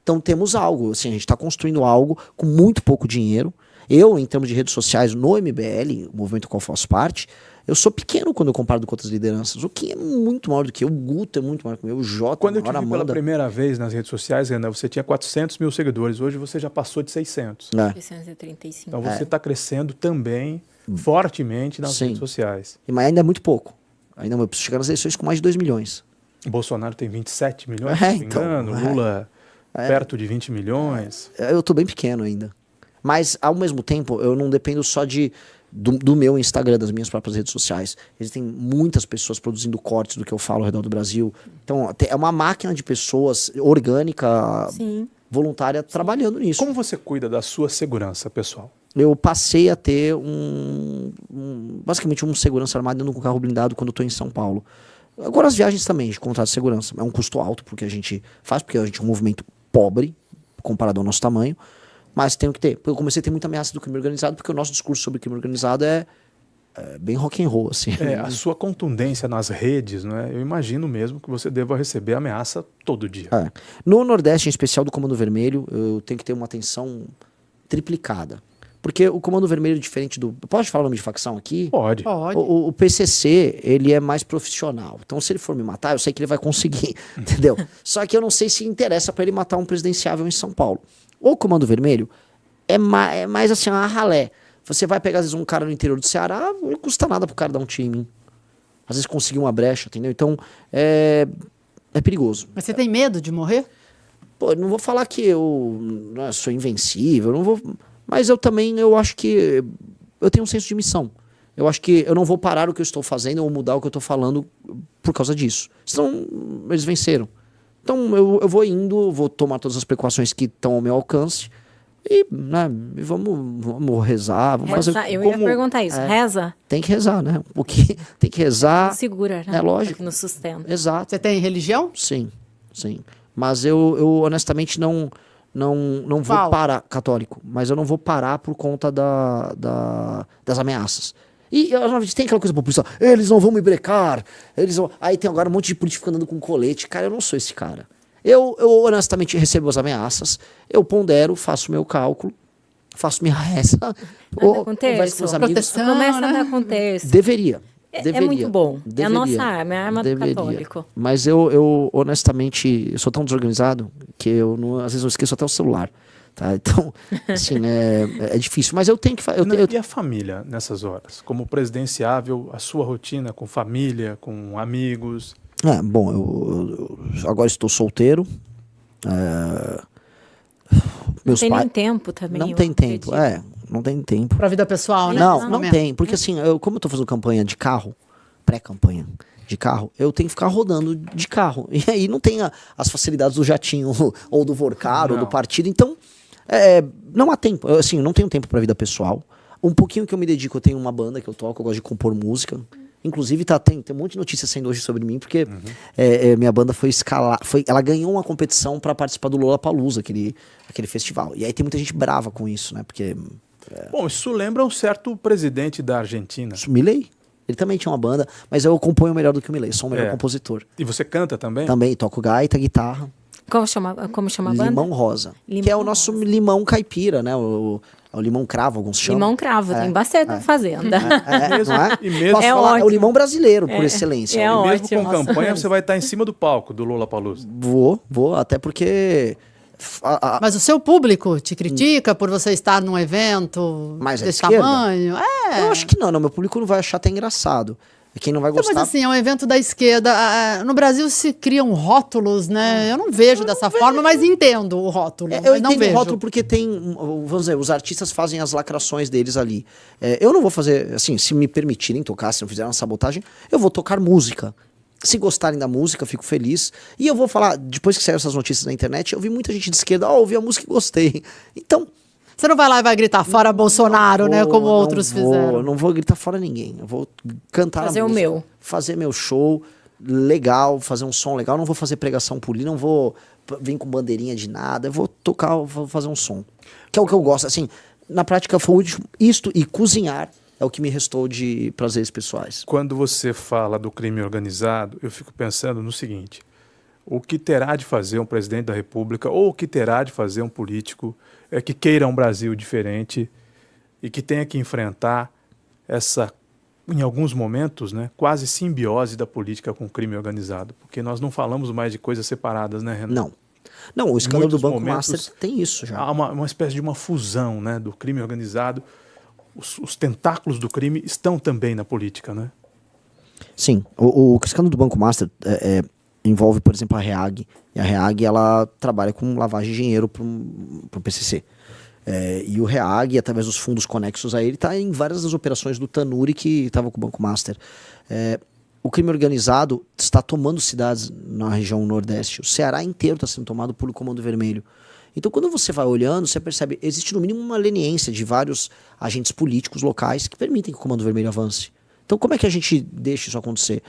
Então temos algo, assim, a gente está construindo algo com muito pouco dinheiro. Eu, em termos de redes sociais, no MBL, o movimento ao qual faço parte, eu sou pequeno quando eu comparo com outras lideranças. O Kim é muito maior do que eu, o Guto é muito maior do que eu, o Jota, Quando eu te vi Amanda. pela primeira vez nas redes sociais, Renan, você tinha 400 mil seguidores. Hoje você já passou de 600. 635. Então você está crescendo também fortemente nas redes sociais. Mas ainda é muito pouco. Ainda eu preciso chegar nas eleições com mais de 2 milhões. O Bolsonaro tem 27 milhões, se não me engano. Lula perto de 20 milhões. Eu tô bem pequeno ainda. Mas, ao mesmo tempo, eu não dependo só do meu Instagram, das minhas próprias redes sociais. Existem muitas pessoas produzindo cortes do que eu falo ao redor do Brasil. Então, é uma máquina de pessoas orgânica, voluntária, trabalhando nisso. Como você cuida da sua segurança pessoal? Eu passei a ter basicamente um segurança armado dentro de um carro blindado quando eu tô em São Paulo. Agora as viagens também, de contrato de segurança. É um custo alto porque a gente faz, porque a gente é um movimento pobre, comparado ao nosso tamanho. Mas tem que ter. Porque eu comecei a ter muita ameaça do crime organizado, porque o nosso discurso sobre crime organizado é bem rock and roll, assim. A sua contundência nas redes, né? Eu imagino mesmo que você deva receber ameaça todo dia. No Nordeste, em especial do Comando Vermelho, eu tenho que ter uma atenção triplicada. Porque o Comando Vermelho é diferente do... Pode falar o nome de facção aqui? Pode. O PCC, ele é mais profissional. Então, se ele for me matar, eu sei que ele vai conseguir, entendeu? Só que eu não sei se interessa para ele matar um presidenciável em São Paulo. O Comando Vermelho é mais assim, uma ralé. Você vai pegar, às vezes, um cara no interior do Ceará, não custa nada pro cara dar um tiro em mim. Às vezes conseguir uma brecha, entendeu? Então, é perigoso. Mas você tem medo de morrer? Pô, não vou falar que eu sou invencível, não vou... Mas eu acho que eu tenho um senso de missão. Eu acho que eu não vou parar o que eu estou fazendo ou mudar o que eu estou falando por causa disso. Senão, eles venceram. Então, eu vou indo, vou tomar todas as precauções que estão ao meu alcance e vamos rezar, vamos fazer... Eu ia perguntar isso, reza? Tem que rezar, né? Um pouquinho, tem que rezar. Nos segura, né? É lógico. Que nos sustenta. Exato. Você tem religião? Sim. Mas eu honestamente não vou parar, católico, mas eu não vou parar por conta das ameaças. E tem aquela coisa populista, eles não vão me brecar, aí tem agora um monte de político andando com colete. Cara, eu não sou esse cara. Eu honestamente recebo as ameaças, eu pondero, faço meu cálculo, faço minha reza, converso com os amigos. Começa a dar contexto. Deveria. É muito bom. É a nossa arma, é a arma do católico. Mas eu honestamente, eu sou tão desorganizado que às vezes eu esqueço até o celular. Tá? Então, assim, é difícil. Mas eu tenho que fazer. E a família nessas horas? Como presidenciável, a sua rotina com família, com amigos? Bom, eu agora estou solteiro. Não tem nem tempo também. Não tem tempo, não tem tempo. Pra vida pessoal, né? Não tem. Porque assim, como eu tô fazendo campanha de carro, pré-campanha, de carro, eu tenho que ficar rodando de carro. E aí não tem as facilidades do jatinho, ou do Vorcar, ou do partido. Então, não há tempo. Assim, eu não tenho tempo pra vida pessoal. Um pouquinho que eu me dedico, eu tenho uma banda que eu toco, eu gosto de compor música. Inclusive, tem um monte de notícias saindo hoje sobre mim, porque minha banda foi escalar. Ela ganhou uma competição pra participar do Lollapalooza, aquele festival. E aí tem muita gente brava com isso, né? Porque. Bom, isso lembra um certo presidente da Argentina. Milei. Ele também tinha uma banda, mas eu componho melhor do que o Milei, sou o melhor compositor. E você canta também? Também, toco gaita, guitarra. Como chama a banda? Limão Rosa. Limão que é o nosso Rosa. limão caipira, né? O limão cravo, alguns chamam. Limão cravo, tem bastante na fazenda. Não é? E mesmo, Posso É falar, é o ótimo. limão brasileiro, por excelência. É e mesmo ótimo. com campanha, você vai estar em cima do palco do Lollapalooza. Vou, até porque... Mas o seu público te critica por você estar num evento Mais à desse esquerda? tamanho? Eu acho que não, meu público não vai achar até engraçado. Quem não vai Mas gostar... assim, é um evento da esquerda. No Brasil se criam rótulos, né? Eu não vejo dessa forma, mas entendo o rótulo. Eu mas não entendo vejo. o rótulo porque vamos dizer, os artistas fazem as lacrações deles ali. Eu não vou fazer, assim, se me permitirem tocar, se não fizerem uma sabotagem, eu vou tocar música. Se gostarem da música, eu fico feliz. E eu vou falar, depois que saíram essas notícias na internet, eu vi muita gente de esquerda, ouvi a música e gostei. Então... Você não vai lá e vai gritar fora Bolsonaro, né? Como outros fizeram. Eu não vou gritar fora ninguém. Eu vou cantar Fazer a o música, meu. fazer meu show legal, fazer um som legal. Não vou fazer pregação política, não vou vir com bandeirinha de nada. Eu vou tocar, vou fazer um som. Que é o que eu gosto. Assim, na prática, foi isto e cozinhar é o que me restou de prazeres pessoais. Quando você fala do crime organizado, eu fico pensando no seguinte: o que terá de fazer um presidente da República ou o que terá de fazer um político que queira um Brasil diferente e que tenha que enfrentar essa, em alguns momentos, né, quase simbiose da política com o crime organizado? Porque nós não falamos mais de coisas separadas, né, Renan? Não, o escândalo do muitos Banco momentos, Master tem isso já. Há uma espécie de uma fusão, né, do crime organizado. Os tentáculos do crime estão também na política, né? Sim, o escândalo do Banco Master envolve, por exemplo, a REAG. E a REAG, ela trabalha com lavagem de dinheiro para o PCC. E o REAG, através dos fundos conexos a ele, está em várias das operações do Tanuri que estava com o Banco Master. O crime organizado está tomando cidades na região Nordeste. O Ceará inteiro está sendo tomado por Comando Vermelho. Então, quando você vai olhando, você percebe que existe no mínimo uma leniência de vários agentes políticos locais que permitem que o Comando Vermelho avance. Então, como é que a gente deixa isso acontecer?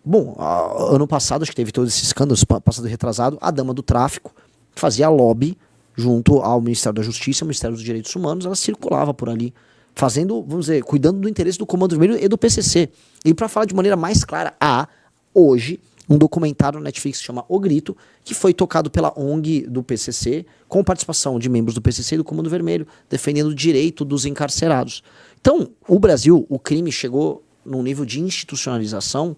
Bom, ano passado, acho que teve todos esses escândalos, passado e retrasado, a dama do tráfico fazia lobby junto ao Ministério da Justiça, ao Ministério dos Direitos Humanos, ela circulava por ali, fazendo, vamos dizer, cuidando do interesse do Comando Vermelho e do PCC. E para falar de maneira mais clara, há hoje um documentário no Netflix que chama O Grito, que foi tocado pela ONG do PCC, com participação de membros do PCC e do Comando Vermelho, defendendo o direito dos encarcerados. Então, o Brasil, o crime chegou num nível de institucionalização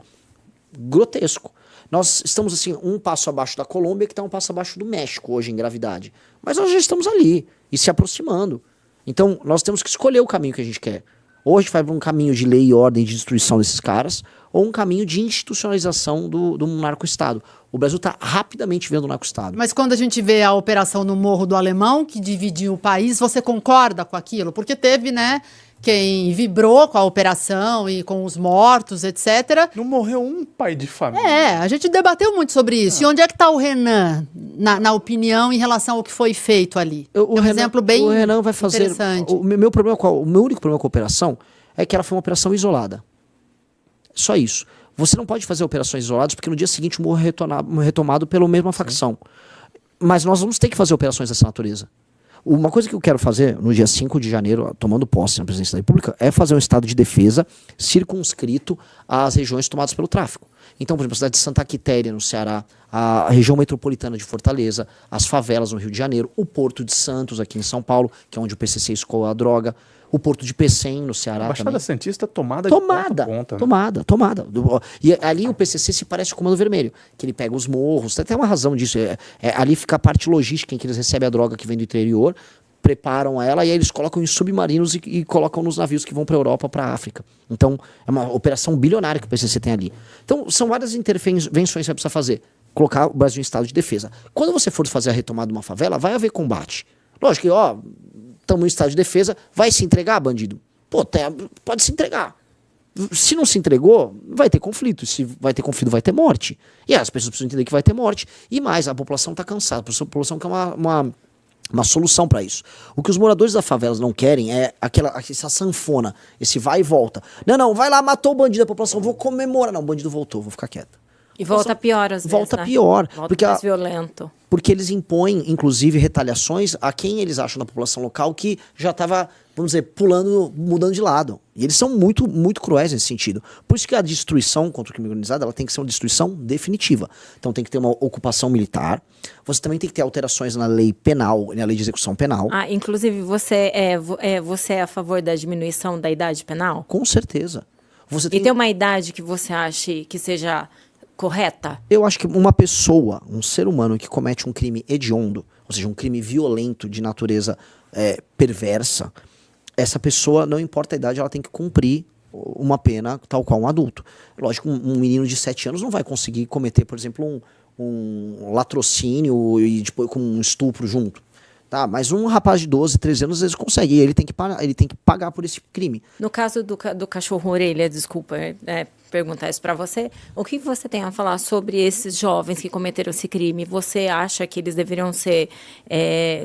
grotesco. Nós estamos assim um passo abaixo da Colômbia, que está um passo abaixo do México hoje em gravidade. Mas nós já estamos ali e se aproximando. Então nós temos que escolher o caminho que a gente quer. Ou a gente vai para um caminho de lei e ordem de destruição desses caras, ou um caminho de institucionalização do narco-estado. O Brasil está rapidamente vendo o narco-estado. Mas quando a gente vê a operação no Morro do Alemão, que dividiu o país, você concorda com aquilo? Porque teve, né, quem vibrou com a operação e com os mortos, etc. Não morreu um pai de família. A gente debateu muito sobre isso. E onde é que está o Renan, na opinião, em relação ao que foi feito ali? Exemplo bem o Renan vai fazer, interessante. O meu único problema com a operação é que ela foi uma operação isolada. Só isso. Você não pode fazer operações isoladas porque no dia seguinte o morro é retomado pela mesma facção. Mas nós vamos ter que fazer operações dessa natureza. Uma coisa que eu quero fazer no dia 5 de janeiro, tomando posse na presidência da República, é fazer um estado de defesa circunscrito às regiões tomadas pelo tráfico. Então, por exemplo, a cidade de Santa Quitéria, no Ceará, a região metropolitana de Fortaleza, as favelas no Rio de Janeiro, o Porto de Santos, aqui em São Paulo, que é onde o PCC escoa a droga, o Porto de Pecém, no Ceará. A Baixada também. Santista tomada de ponta. Tomada. E ali o PCC se parece com o Comando Vermelho, que ele pega os morros, tem até uma razão disso. Ali fica a parte logística em que eles recebem a droga que vem do interior, preparam ela e aí eles colocam em submarinos e colocam nos navios que vão para a Europa, para a África. Então, é uma operação bilionária que o PCC tem ali. Então, são várias intervenções que você vai precisar fazer. Colocar o Brasil em estado de defesa. Quando você for fazer a retomada de uma favela, vai haver combate. Lógico que, estamos em estado de defesa, vai se entregar, bandido? Pode se entregar. Se não se entregou, vai ter conflito. Se vai ter conflito, vai ter morte. E as pessoas precisam entender que vai ter morte. E mais, a população está cansada. A população quer uma solução para isso. O que os moradores das favelas não querem é essa sanfona, esse vai e volta. Não, vai lá, matou o bandido, a população, vou comemorar. Não, o bandido voltou, vou ficar quieto. E volta pior às vezes, Volta né? pior. Volta Porque mais violento. Porque eles impõem, inclusive, retaliações a quem eles acham da população local que já estava, vamos dizer, mudando de lado. E eles são muito, muito cruéis nesse sentido. Por isso que a destruição contra o crime organizado, ela tem que ser uma destruição definitiva. Então tem que ter uma ocupação militar. Você também tem que ter alterações na lei penal, na lei de execução penal. Inclusive, você é a favor da diminuição da idade penal? Com certeza. Você E tem uma idade que você ache que seja correta? Eu acho que uma pessoa, um ser humano que comete um crime hediondo, ou seja, um crime violento de natureza perversa, essa pessoa, não importa a idade, ela tem que cumprir uma pena tal qual um adulto. Lógico, um menino de 7 anos não vai conseguir cometer, por exemplo, um latrocínio e depois com um estupro junto. Tá? Mas um rapaz de 12, 13 anos, às vezes consegue. E ele tem que pagar por esse crime. No caso do cachorro-orelha, desculpa perguntar isso para você, o que você tem a falar sobre esses jovens que cometeram esse crime? Você acha que eles deveriam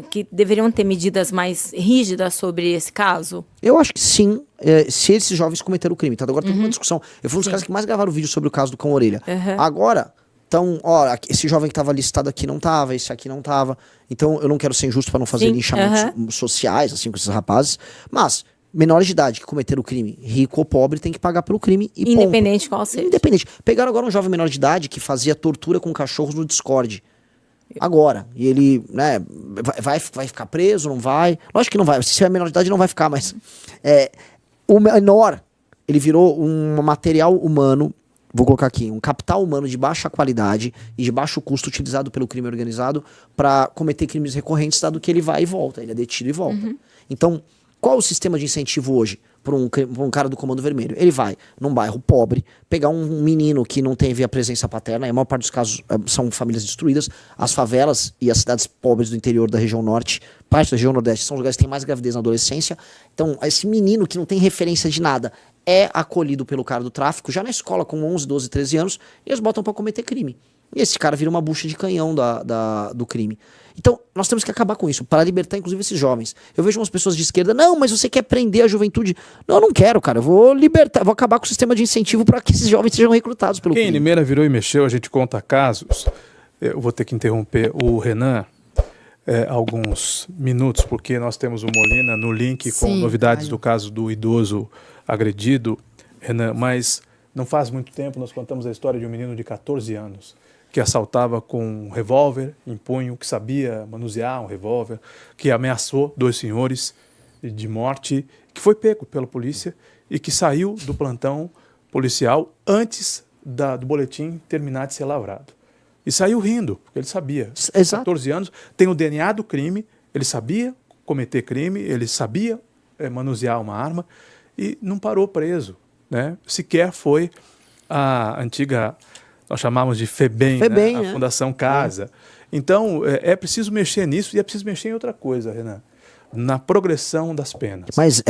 que deveriam ter medidas mais rígidas sobre esse caso? Eu acho que sim, se esses jovens cometeram o crime. Tá? Agora tem uma discussão. Eu fui um dos caras que mais gravaram vídeo sobre o caso do cão-orelha. Agora... Então, esse jovem que estava listado aqui não estava, esse aqui não estava. Então, eu não quero ser injusto para não fazer linchamentos sociais, assim, com esses rapazes. Mas, menores de idade que cometeram o crime, rico ou pobre, tem que pagar pelo crime e independente qual seja. Independente. Pegaram agora um jovem menor de idade que fazia tortura com cachorros no Discord. Agora. E ele, né, vai ficar preso, não vai? Lógico que não vai. Se é menor de idade, não vai ficar, mas... o menor, ele virou um material humano... Vou colocar aqui, um capital humano de baixa qualidade e de baixo custo utilizado pelo crime organizado para cometer crimes recorrentes, dado que ele vai e volta, ele é detido e volta. Então, qual é o sistema de incentivo hoje para um cara do Comando Vermelho? Ele vai num bairro pobre, pegar um menino que não teve a presença paterna, e a maior parte dos casos são famílias destruídas, as favelas e as cidades pobres do interior da região norte, parte da região nordeste, são os lugares que têm mais gravidez na adolescência. Então, esse menino que não tem referência de nada é acolhido pelo cara do tráfico, já na escola com 11, 12, 13 anos, e eles botam para cometer crime. E esse cara vira uma bucha de canhão do crime. Então, nós temos que acabar com isso, para libertar, inclusive, esses jovens. Eu vejo umas pessoas de esquerda, não, mas você quer prender a juventude. Não, eu não quero, cara. Eu vou libertar, vou acabar com o sistema de incentivo para que esses jovens sejam recrutados pelo crime. Quem Limeira virou e mexeu, a gente conta casos. Eu vou ter que interromper o Renan alguns minutos, porque nós temos o Molina no link com novidades do caso do idoso agredido, Renan, mas não faz muito tempo nós contamos a história de um menino de 14 anos que assaltava com um revólver em punho, que sabia manusear um revólver, que ameaçou 2 senhores de morte, que foi pego pela polícia e que saiu do plantão policial antes do boletim terminar de ser lavrado. E saiu rindo, porque ele sabia. Exato. 14 anos, tem o DNA do crime, ele sabia cometer crime, ele sabia manusear uma arma e não parou preso, né? Sequer foi a antiga, nós chamamos de FEBEM, né? A Fundação Casa. Então, é preciso mexer nisso e é preciso mexer em outra coisa, Renan. Na progressão das penas. Mas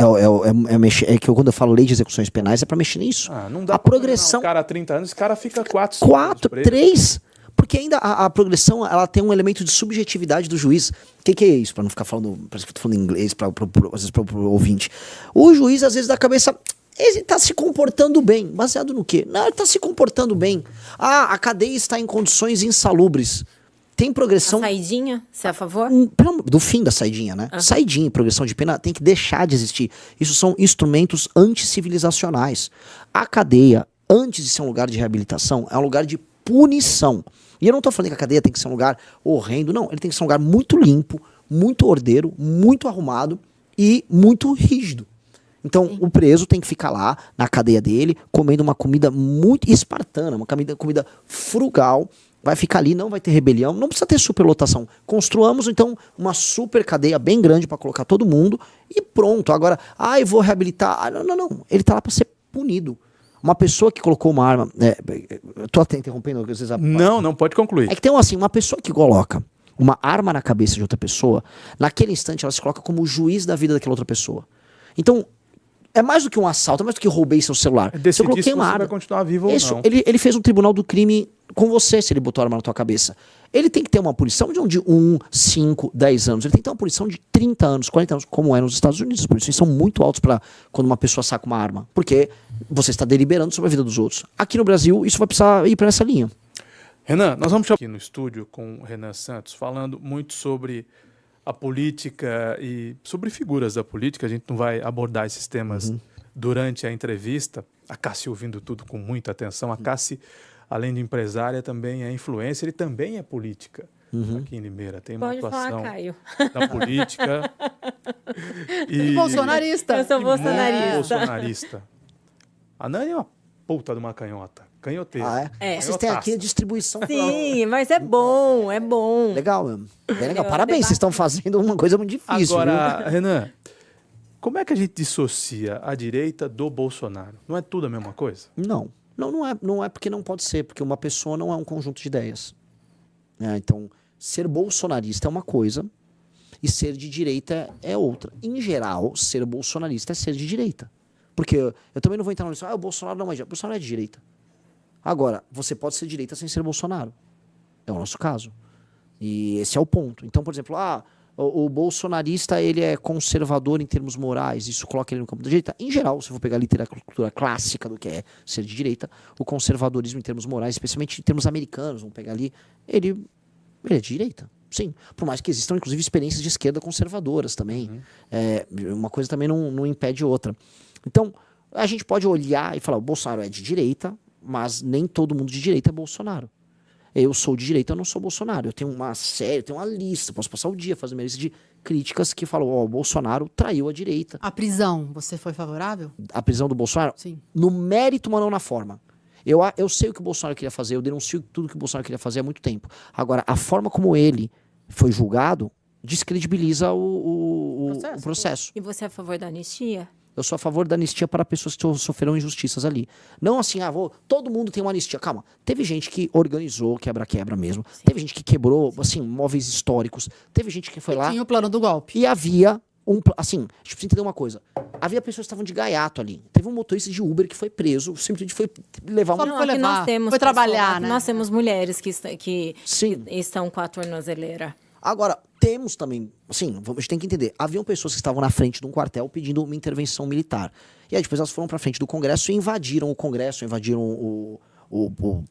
quando eu falo lei de execuções penais, é para mexer nisso. Não dá a progressão. O cara há 30 anos, esse cara fica 4, 3. Porque ainda a progressão, ela tem um elemento de subjetividade do juiz. O que é isso? Para não ficar falando, parece que eu tô falando em inglês, às vezes para o ouvinte. O juiz, às vezes, da cabeça, ele está se comportando bem. Baseado no quê? Não, ele está se comportando bem. A cadeia está em condições insalubres. Tem progressão... A saidinha, você é a favor? Do fim da saidinha, né? Saidinha e progressão de pena tem que deixar de existir. Isso são instrumentos anticivilizacionais. A cadeia, antes de ser um lugar de reabilitação, é um lugar de punição. E eu não estou falando que a cadeia tem que ser um lugar horrendo, não. Ele tem que ser um lugar muito limpo, muito ordeiro, muito arrumado e muito rígido. Então, o preso tem que ficar lá, na cadeia dele, comendo uma comida muito espartana, uma comida frugal, vai ficar ali, não vai ter rebelião, não precisa ter superlotação. Construamos, então, uma super cadeia bem grande para colocar todo mundo e pronto. Agora, eu vou reabilitar. Não. Ele tá lá para ser punido. Uma pessoa que colocou uma arma... eu tô até interrompendo. Às vezes não, pode concluir. É que tem uma pessoa que coloca uma arma na cabeça de outra pessoa, naquele instante ela se coloca como o juiz da vida daquela outra pessoa. Então, É mais do que um assalto, é mais do que roubei seu celular. Decidir Se eu coloquei se uma você arma. vai continuar vivo Isso, ou não. ele fez um tribunal do crime com você, se ele botou a arma na tua cabeça. Ele tem que ter uma punição de 1, 5, 10 anos. Ele tem que ter uma punição de 30 anos, 40 anos, como é nos Estados Unidos. As punições são muito altas para quando uma pessoa saca uma arma. Porque você está deliberando sobre a vida dos outros. Aqui no Brasil, isso vai precisar ir para essa linha. Renan, nós vamos chamar aqui no estúdio com o Renan Santos, falando muito sobre a política e sobre figuras da política. A gente não vai abordar esses temas durante a entrevista. A Cassi ouvindo tudo com muita atenção. A Cassi, além de empresária, também é influencer e também é política. Aqui em Limeira tem uma Pode atuação falar, Caio. na política. E bolsonarista. Eu sou e muito bolsonarista. bolsonarista. A Nani é uma puta de uma canhota. Canhoteira. Ah, é? É. Vocês têm aqui a distribuição. Sim, mas é bom, é bom. Legal, mesmo. Bem legal. Entendeu? Parabéns, Debate. vocês estão fazendo uma coisa muito difícil. Agora, Renan, como é que a gente dissocia a direita do Bolsonaro? Não é tudo a mesma coisa? viu? Não é porque não pode ser, porque uma pessoa não é um conjunto de ideias. Então, ser bolsonarista é uma coisa e ser de direita é outra. Em geral, ser bolsonarista é ser de direita. Porque eu também não vou entrar nisso. O Bolsonaro não é de direita. O Bolsonaro é de direita. Agora, você pode ser de direita sem ser Bolsonaro. É o nosso caso. E esse é o ponto. Então, por exemplo, o bolsonarista ele é conservador em termos morais, isso coloca ele no campo da direita. Em geral, se eu for pegar a literatura clássica do que é ser de direita, o conservadorismo em termos morais, especialmente em termos americanos, vamos pegar ali, ele é de direita. Sim, por mais que existam, inclusive, experiências de esquerda conservadoras também. Uma coisa também não impede outra. Então, a gente pode olhar e falar, o Bolsonaro é de direita, mas nem todo mundo de direita é Bolsonaro. Eu sou de direita, eu não sou Bolsonaro. Eu tenho uma série, eu tenho uma lista, posso passar o dia fazendo uma lista de críticas que falam, o Bolsonaro traiu a direita. A prisão, você foi favorável? A prisão do Bolsonaro? Sim. No mérito, mas não na forma. Eu sei o que o Bolsonaro queria fazer, eu denuncio tudo que o Bolsonaro queria fazer há muito tempo. Agora, a forma como ele foi julgado descredibiliza o processo. E você é a favor da anistia? Eu sou a favor da anistia para pessoas que sofreram injustiças ali. Não assim, todo mundo tem uma anistia. Calma, teve gente que organizou quebra-quebra mesmo. Sim. Teve gente que quebrou, assim, móveis históricos. Teve gente que foi lá... Tinha o plano do golpe. E havia assim, a gente precisa entender uma coisa. Havia pessoas que estavam de gaiato ali. Teve um motorista de Uber que foi preso, simplesmente foi levar Só uma... não foi levar, nós temos foi trabalhar, pessoas, né? Nós temos mulheres que Sim. estão com a tornozeleira. Agora, temos também, assim, a gente tem que entender, haviam pessoas que estavam na frente de um quartel pedindo uma intervenção militar. E aí depois elas foram pra frente do Congresso e invadiram o Congresso, invadiram o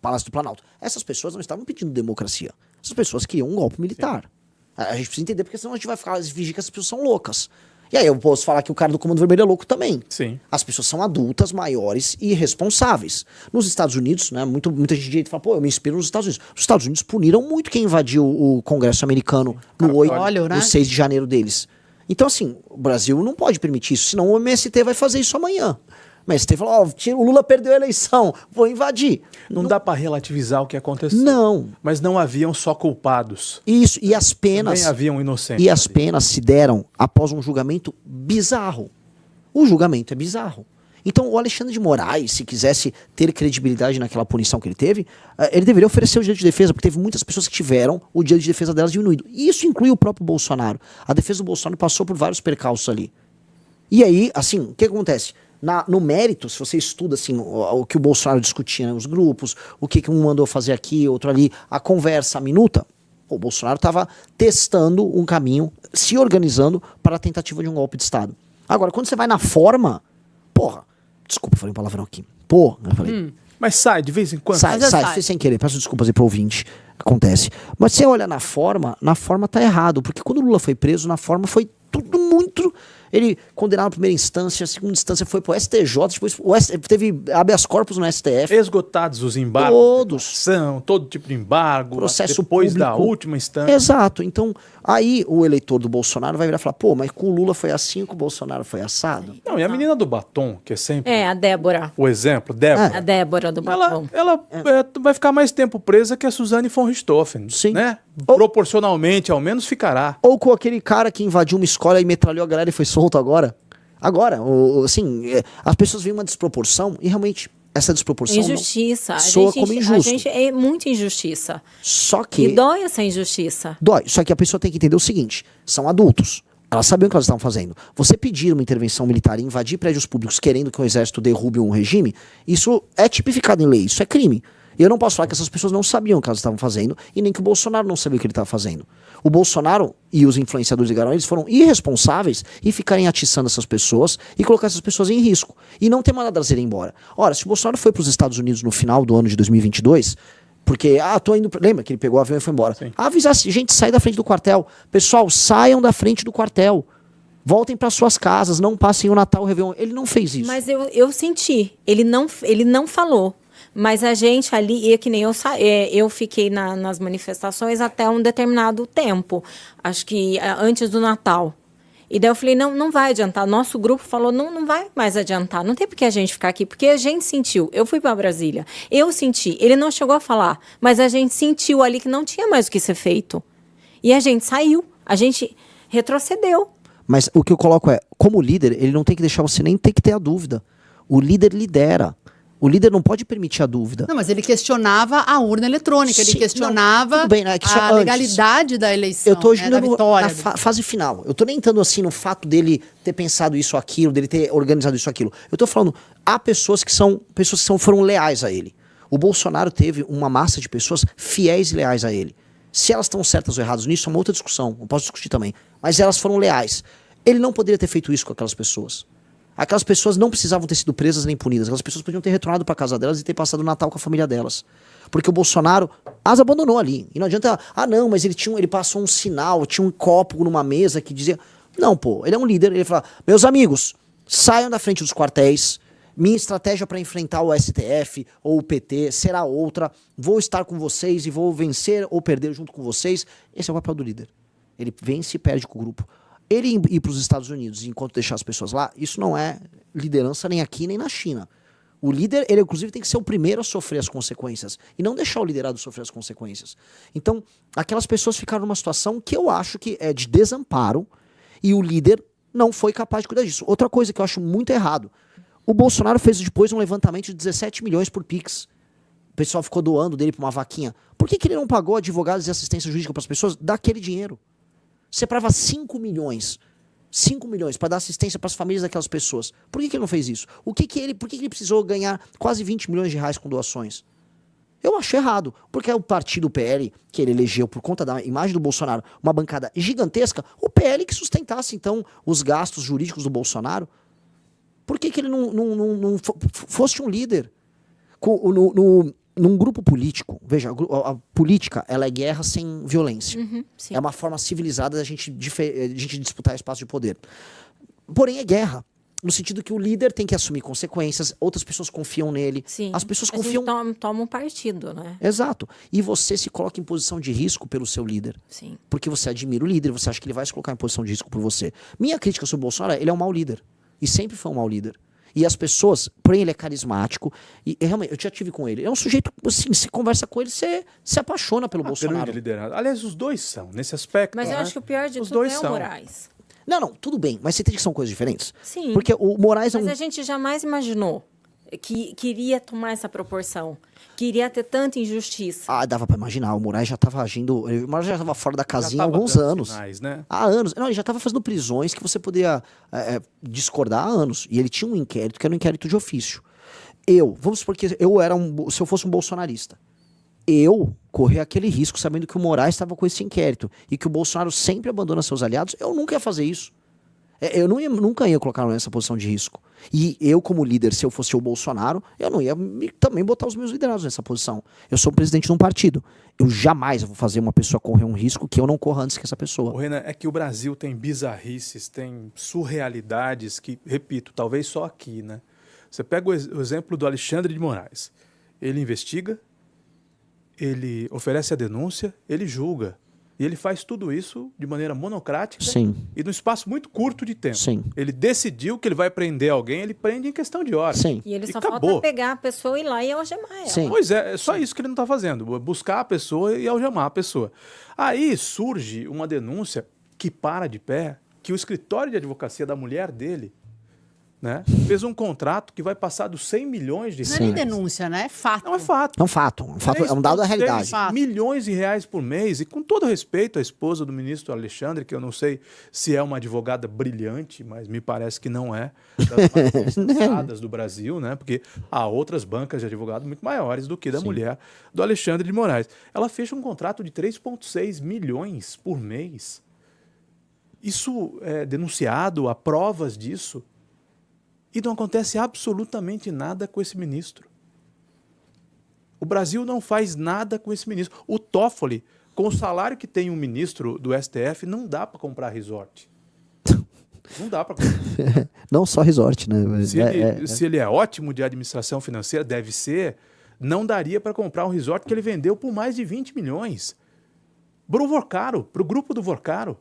Palácio do Planalto. Essas pessoas não estavam pedindo democracia. Essas pessoas queriam um golpe militar. Sim. A gente precisa entender, porque senão a gente vai ficar fingir que essas pessoas são loucas. E aí eu posso falar que o cara do Comando Vermelho é louco também. Sim. As pessoas são adultas, maiores e responsáveis. Nos Estados Unidos, né, muita gente de direita fala, eu me inspiro nos Estados Unidos. Os Estados Unidos puniram muito quem invadiu o Congresso americano no 6 de janeiro deles. Então, assim, o Brasil não pode permitir isso, senão o MST vai fazer isso amanhã. O MST falou, o Lula perdeu a eleição, vou invadir. Não dá para relativizar o que aconteceu. Não. Mas não haviam só culpados. Isso, e as penas... Também haviam inocentes. E as ali. penas se deram após um julgamento bizarro. O julgamento é bizarro. Então, o Alexandre de Moraes, se quisesse ter credibilidade naquela punição que ele teve, ele deveria oferecer o direito de defesa, porque teve muitas pessoas que tiveram o direito de defesa delas diminuído. E isso inclui o próprio Bolsonaro. A defesa do Bolsonaro passou por vários percalços ali. E aí, assim, o que acontece? No mérito, se você estuda assim, o que o Bolsonaro discutia nos grupos, o que um mandou fazer aqui, outro ali, a conversa, a minuta, o Bolsonaro estava testando um caminho, se organizando para a tentativa de um golpe de Estado. Agora, quando você vai na forma, desculpa, falei um palavrão aqui. Eu falei. Mas sai de vez em quando. Sai, fiz sem querer, peço desculpas aí pro ouvinte, acontece. Mas você olha na forma tá errado, porque quando o Lula foi preso, na forma foi tudo muito... Ele condenado na primeira instância, a segunda instância foi pro STJ, depois teve habeas corpus no STF. Esgotados os embargos. Todos. Todo tipo de embargo. Processo depois público. da última instância. Exato. Então, aí o eleitor do Bolsonaro vai virar e falar, mas com o Lula foi assim, com o Bolsonaro foi assado. Não, e a menina do batom, que é sempre É, a Débora. o exemplo, Débora. A Débora do batom. Ela vai ficar mais tempo presa que a Suzane von Richthofen. Sim. Né? Proporcionalmente, ao menos, ficará. Ou com aquele cara que invadiu uma escola e metralhou a galera e foi solto agora. Agora, assim, as pessoas veem uma desproporção e realmente essa desproporção Injustiça. soa como injusto. A gente é muita injustiça. Só que... E dói essa injustiça. Dói. Só que a pessoa tem que entender o seguinte, são adultos. Elas sabiam o que elas estavam fazendo. Você pedir uma intervenção militar e invadir prédios públicos querendo que o exército derrube um regime, isso é tipificado em lei, isso é crime. E eu não posso falar que essas pessoas não sabiam o que elas estavam fazendo e nem que o Bolsonaro não sabia o que ele estava fazendo. O Bolsonaro e os influenciadores ligaram, eles foram irresponsáveis em ficarem atiçando essas pessoas e colocar essas pessoas em risco. E não ter mandado elas irem embora. Ora, se o Bolsonaro foi para os Estados Unidos no final do ano de 2022... Porque, tô indo. Lembra que ele pegou o avião e foi embora? Avisar, gente, sai da frente do quartel. Pessoal, saiam da frente do quartel. Voltem para suas casas, não passem o Natal, o Réveillon. Ele não fez isso. Mas eu senti. Ele não falou. Mas a gente ali, que nem eu fiquei nas manifestações até um determinado tempo. Acho que antes do Natal. E daí eu falei, não vai adiantar. Nosso grupo falou, não vai mais adiantar. Não tem por que a gente ficar aqui, porque a gente sentiu. Eu fui para Brasília, eu senti. Ele não chegou a falar, mas a gente sentiu ali que não tinha mais o que ser feito. E a gente saiu, a gente retrocedeu. Mas o que eu coloco é, como líder, ele não tem que deixar você nem ter que ter a dúvida. O líder lidera. O líder não pode permitir a dúvida. Não, mas ele questionava a urna eletrônica, ele questionava a legalidade da eleição, eu tô hoje da vitória. Na fase final. Eu tô nem entrando assim no fato dele ter pensado isso ou aquilo, dele ter organizado isso ou aquilo. Eu tô falando, há pessoas que foram leais a ele. O Bolsonaro teve uma massa de pessoas fiéis e leais a ele. Se elas estão certas ou erradas nisso, é uma outra discussão. Eu posso discutir também. Mas elas foram leais. Ele não poderia ter feito isso com aquelas pessoas. Aquelas pessoas não precisavam ter sido presas nem punidas. Aquelas pessoas podiam ter retornado para casa delas e ter passado o Natal com a família delas. Porque o Bolsonaro as abandonou ali. E não adianta, não, mas ele passou um sinal, tinha um copo numa mesa que dizia... Não, pô, ele é um líder. Ele fala, meus amigos, saiam da frente dos quartéis. Minha estratégia para enfrentar o STF ou o PT será outra. Vou estar com vocês e vou vencer ou perder junto com vocês. Esse é o papel do líder. Ele vence e perde com o grupo. Ele ir para os Estados Unidos enquanto deixar as pessoas lá, isso não é liderança nem aqui nem na China. O líder, ele inclusive tem que ser o primeiro a sofrer as consequências e não deixar o liderado sofrer as consequências. Então, aquelas pessoas ficaram numa situação que eu acho que é de desamparo e o líder não foi capaz de cuidar disso. Outra coisa que eu acho muito errado, o Bolsonaro fez depois um levantamento de 17 milhões por Pix. O pessoal ficou doando dele para uma vaquinha. Por que ele não pagou advogados e assistência jurídica para as pessoas? Daquele dinheiro. Separava 5 milhões para dar assistência para as famílias daquelas pessoas. Por que ele não fez isso? Por que ele precisou ganhar quase 20 milhões de reais com doações? Eu acho errado, porque é o partido PL, que ele elegeu por conta da imagem do Bolsonaro, uma bancada gigantesca, o PL que sustentasse então os gastos jurídicos do Bolsonaro. Por que ele não fosse um líder? Num grupo político, veja, a política, ela é guerra sem violência. É uma forma civilizada da gente disputar espaço de poder. Porém, é guerra. No sentido que o líder tem que assumir consequências, outras pessoas confiam nele. Sim. As pessoas confiam... A gente toma um partido, né? Exato. E você se coloca em posição de risco pelo seu líder. Sim. Porque você admira o líder, você acha que ele vai se colocar em posição de risco por você. Minha crítica sobre o Bolsonaro é ele é um mau líder. E sempre foi um mau líder. E as pessoas, porém ele é carismático, e realmente, eu já tive com ele. É um sujeito, assim, se conversa com ele, você se apaixona pelo Bolsonaro. Liderado. Aliás, os dois são, nesse aspecto. Mas eu acho que o pior de os tudo dois é o são. Moraes. Não, tudo bem, mas você entende que são coisas diferentes? Sim. Porque o Moraes é Mas um... a gente jamais imaginou que queria tomar essa proporção. Queria ter tanta injustiça. Dava pra imaginar, o Moraes já tava agindo... O Moraes já tava fora da casinha há tava alguns dando anos. sinais, né? Há anos. Não, ele já tava fazendo prisões que você poderia discordar há anos. E ele tinha um inquérito que era um inquérito de ofício. Vamos supor que se eu fosse um bolsonarista, eu correr aquele risco sabendo que o Moraes estava com esse inquérito e que o Bolsonaro sempre abandona seus aliados, eu nunca ia fazer isso. Eu nunca ia colocar nessa posição de risco. E eu, como líder, se eu fosse o Bolsonaro, eu não ia também botar os meus liderados nessa posição. Eu sou presidente de um partido. Eu jamais vou fazer uma pessoa correr um risco que eu não corra antes que essa pessoa. O Renan, é que o Brasil tem bizarrices, tem surrealidades que, repito, talvez só aqui, né? Você pega o exemplo do Alexandre de Moraes. Ele investiga, ele oferece a denúncia, ele julga. E ele faz tudo isso de maneira monocrática. Sim. E num espaço muito curto de tempo. Sim. Ele decidiu que ele vai prender alguém, ele prende em questão de horas. Sim. E ele só acabou. falta pegar a pessoa e ir lá e algemar ela. Sim. Pois é só isso que ele não está fazendo. Buscar a pessoa e algemar a pessoa. Aí surge uma denúncia que para de pé, que o escritório de advocacia da mulher dele né? Fez um contrato que vai passar dos 100 milhões de Não reais. é nem denúncia, né? É fato. Não é fato. É um fato. É um dado da realidade. 3,6 milhões de reais por mês. E com todo respeito à esposa do ministro Alexandre, que eu não sei se é uma advogada brilhante, mas me parece que não é, das mais conceituadas do Brasil, né? Porque há outras bancas de advogado muito maiores do que da mulher do Alexandre de Moraes. Ela fecha um contrato de 3,6 milhões por mês. Isso é denunciado, há provas disso. E não acontece absolutamente nada com esse ministro. O Brasil não faz nada com esse ministro. O Toffoli, com o salário que tem um ministro do STF, não dá para comprar resort. Não dá para comprar. Não só resort, né? Se ele é ótimo de administração financeira, deve ser, não daria para comprar um resort que ele vendeu por mais de 20 milhões. Para o Vorcaro, para o grupo do Vorcaro.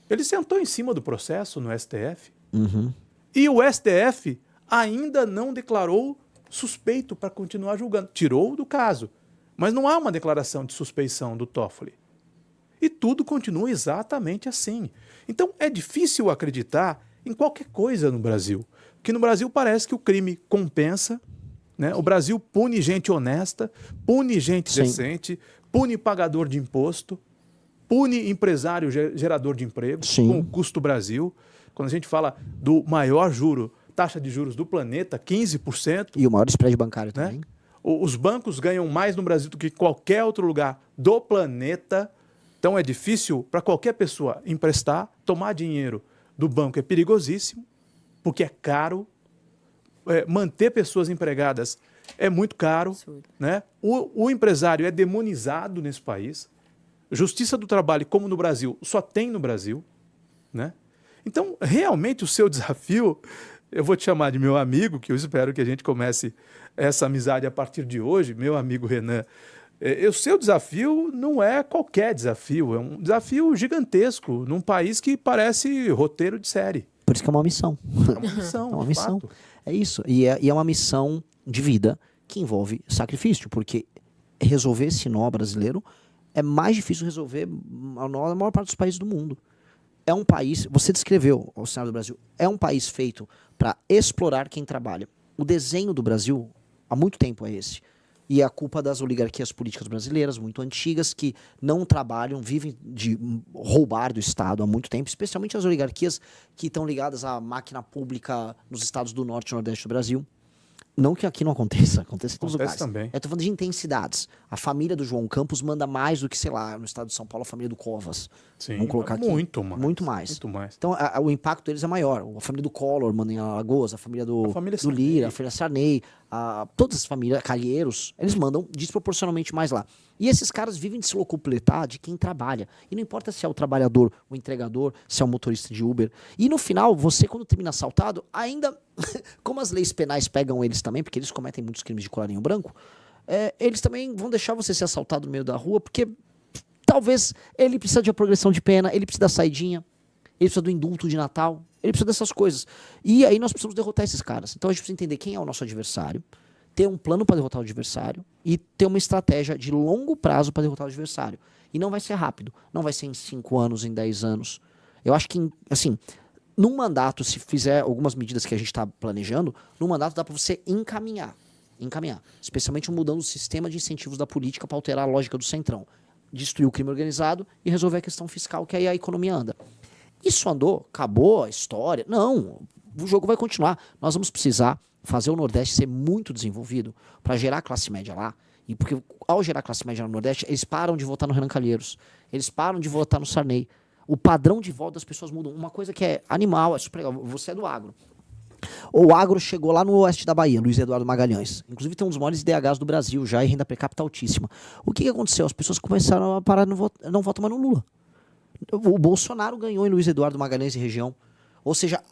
Ele sentou em cima do processo no STF. Uhum. E o STF ainda não declarou suspeito para continuar julgando. Tirou do caso. Mas não há uma declaração de suspeição do Toffoli. E tudo continua exatamente assim. Então é difícil acreditar em qualquer coisa no Brasil. Porque no Brasil parece que o crime compensa, né? O Brasil pune gente honesta, pune gente decente, pune pagador de imposto, pune empresário gerador de emprego, com o custo Brasil. Quando a gente fala do maior taxa de juros do planeta, 15%. E o maior spread bancário também. Né? Os bancos ganham mais no Brasil do que qualquer outro lugar do planeta. Então é difícil para qualquer pessoa emprestar, tomar dinheiro do banco é perigosíssimo, porque é caro. Manter pessoas empregadas é muito caro. Né? O empresário é demonizado nesse país. Justiça do trabalho, como no Brasil, só tem no Brasil. Né? Então, realmente, o seu desafio, eu vou te chamar de meu amigo, que eu espero que a gente comece essa amizade a partir de hoje, meu amigo Renan. O seu desafio não é qualquer desafio, é um desafio gigantesco, num país que parece roteiro de série. Por isso que é uma missão. É uma missão, é uma missão. É isso. E é uma missão de vida que envolve sacrifício, porque resolver esse nó brasileiro é mais difícil resolver a nó da maior parte dos países do mundo. É um país, você descreveu o cenário do Brasil, é um país feito para explorar quem trabalha. O desenho do Brasil, há muito tempo é esse. E é a culpa das oligarquias políticas brasileiras, muito antigas, que não trabalham, vivem de roubar do Estado há muito tempo, especialmente as oligarquias que estão ligadas à máquina pública nos estados do Norte e Nordeste do Brasil. Não que aqui não aconteça, acontece em todos os lugares. Também. Eu tô falando de intensidades. A família do João Campos manda mais do que, sei lá, no estado de São Paulo, a família do Covas. Sim, vamos colocar aqui. Muito mais. Muito mais. Muito mais. Então, o impacto deles é maior. A família do Collor manda em Alagoas, a família do Lira, a família Sarney, todas as famílias, Calheiros, eles mandam desproporcionalmente mais lá. E esses caras vivem de se locupletar de quem trabalha. E não importa se é o trabalhador, o entregador, se é o motorista de Uber. E no final, você, quando termina assaltado, ainda, como as leis penais pegam eles também, porque eles cometem muitos crimes de colarinho branco, eles também vão deixar você ser assaltado no meio da rua, porque talvez ele precisa de uma progressão de pena, ele precisa da saidinha, ele precisa do indulto de Natal, ele precisa dessas coisas. E aí nós precisamos derrotar esses caras. Então a gente precisa entender quem é o nosso adversário, ter um plano para derrotar o adversário e ter uma estratégia de longo prazo para derrotar o adversário. E não vai ser rápido, não vai ser em 5 anos, em 10 anos. Eu acho que, assim, num mandato, se fizer algumas medidas que a gente está planejando, num mandato dá para você encaminhar. Especialmente mudando o sistema de incentivos da política para alterar a lógica do centrão. Destruir o crime organizado e resolver a questão fiscal, que aí a economia anda. Isso andou, acabou a história. Não, o jogo vai continuar. Nós vamos precisar fazer o Nordeste ser muito desenvolvido para gerar classe média lá. E porque ao gerar classe média no Nordeste, eles param de votar no Renan Calheiros. Eles param de votar no Sarney. O padrão de voto das pessoas muda. Uma coisa que é animal, é super legal. Você é do agro. O agro chegou lá no oeste da Bahia, Luiz Eduardo Magalhães. Inclusive tem um dos maiores IDHs do Brasil já e renda per capita altíssima. O que aconteceu? As pessoas começaram a parar, não votam mais no Lula. O Bolsonaro ganhou em Luiz Eduardo Magalhães e região. Ou seja,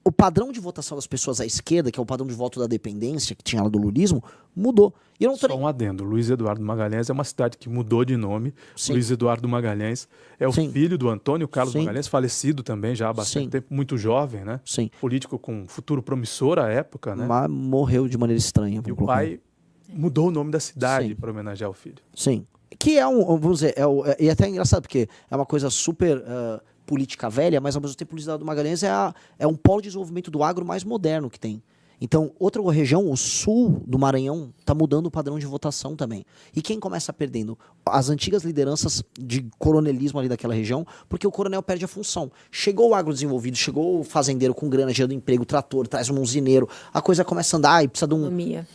o padrão de votação das pessoas à esquerda, que é o padrão de voto da dependência, que tinha lá do lulismo, mudou. E eu não tô Só um adendo. Luiz Eduardo Magalhães é uma cidade que mudou de nome. Sim. Luiz Eduardo Magalhães é o filho do Antônio Carlos Magalhães, falecido também já há bastante tempo, muito jovem, né? Sim. Político com futuro promissor à época, né? Mas morreu de maneira estranha. E o pai mudou o nome da cidade para homenagear o filho. Sim. Que é vamos dizer, e até é engraçado, porque é uma coisa super política velha, mas ao mesmo tempo o Luiz Eduardo Magalhães é um polo de desenvolvimento do agro mais moderno que tem. Então, outra região, o sul do Maranhão, está mudando o padrão de votação também. E quem começa perdendo? As antigas lideranças de coronelismo ali daquela região, porque o coronel perde a função. Chegou o agrodesenvolvido, chegou o fazendeiro com grana, gerando emprego, trator, traz um usineiro, a coisa começa a andar e precisa de um...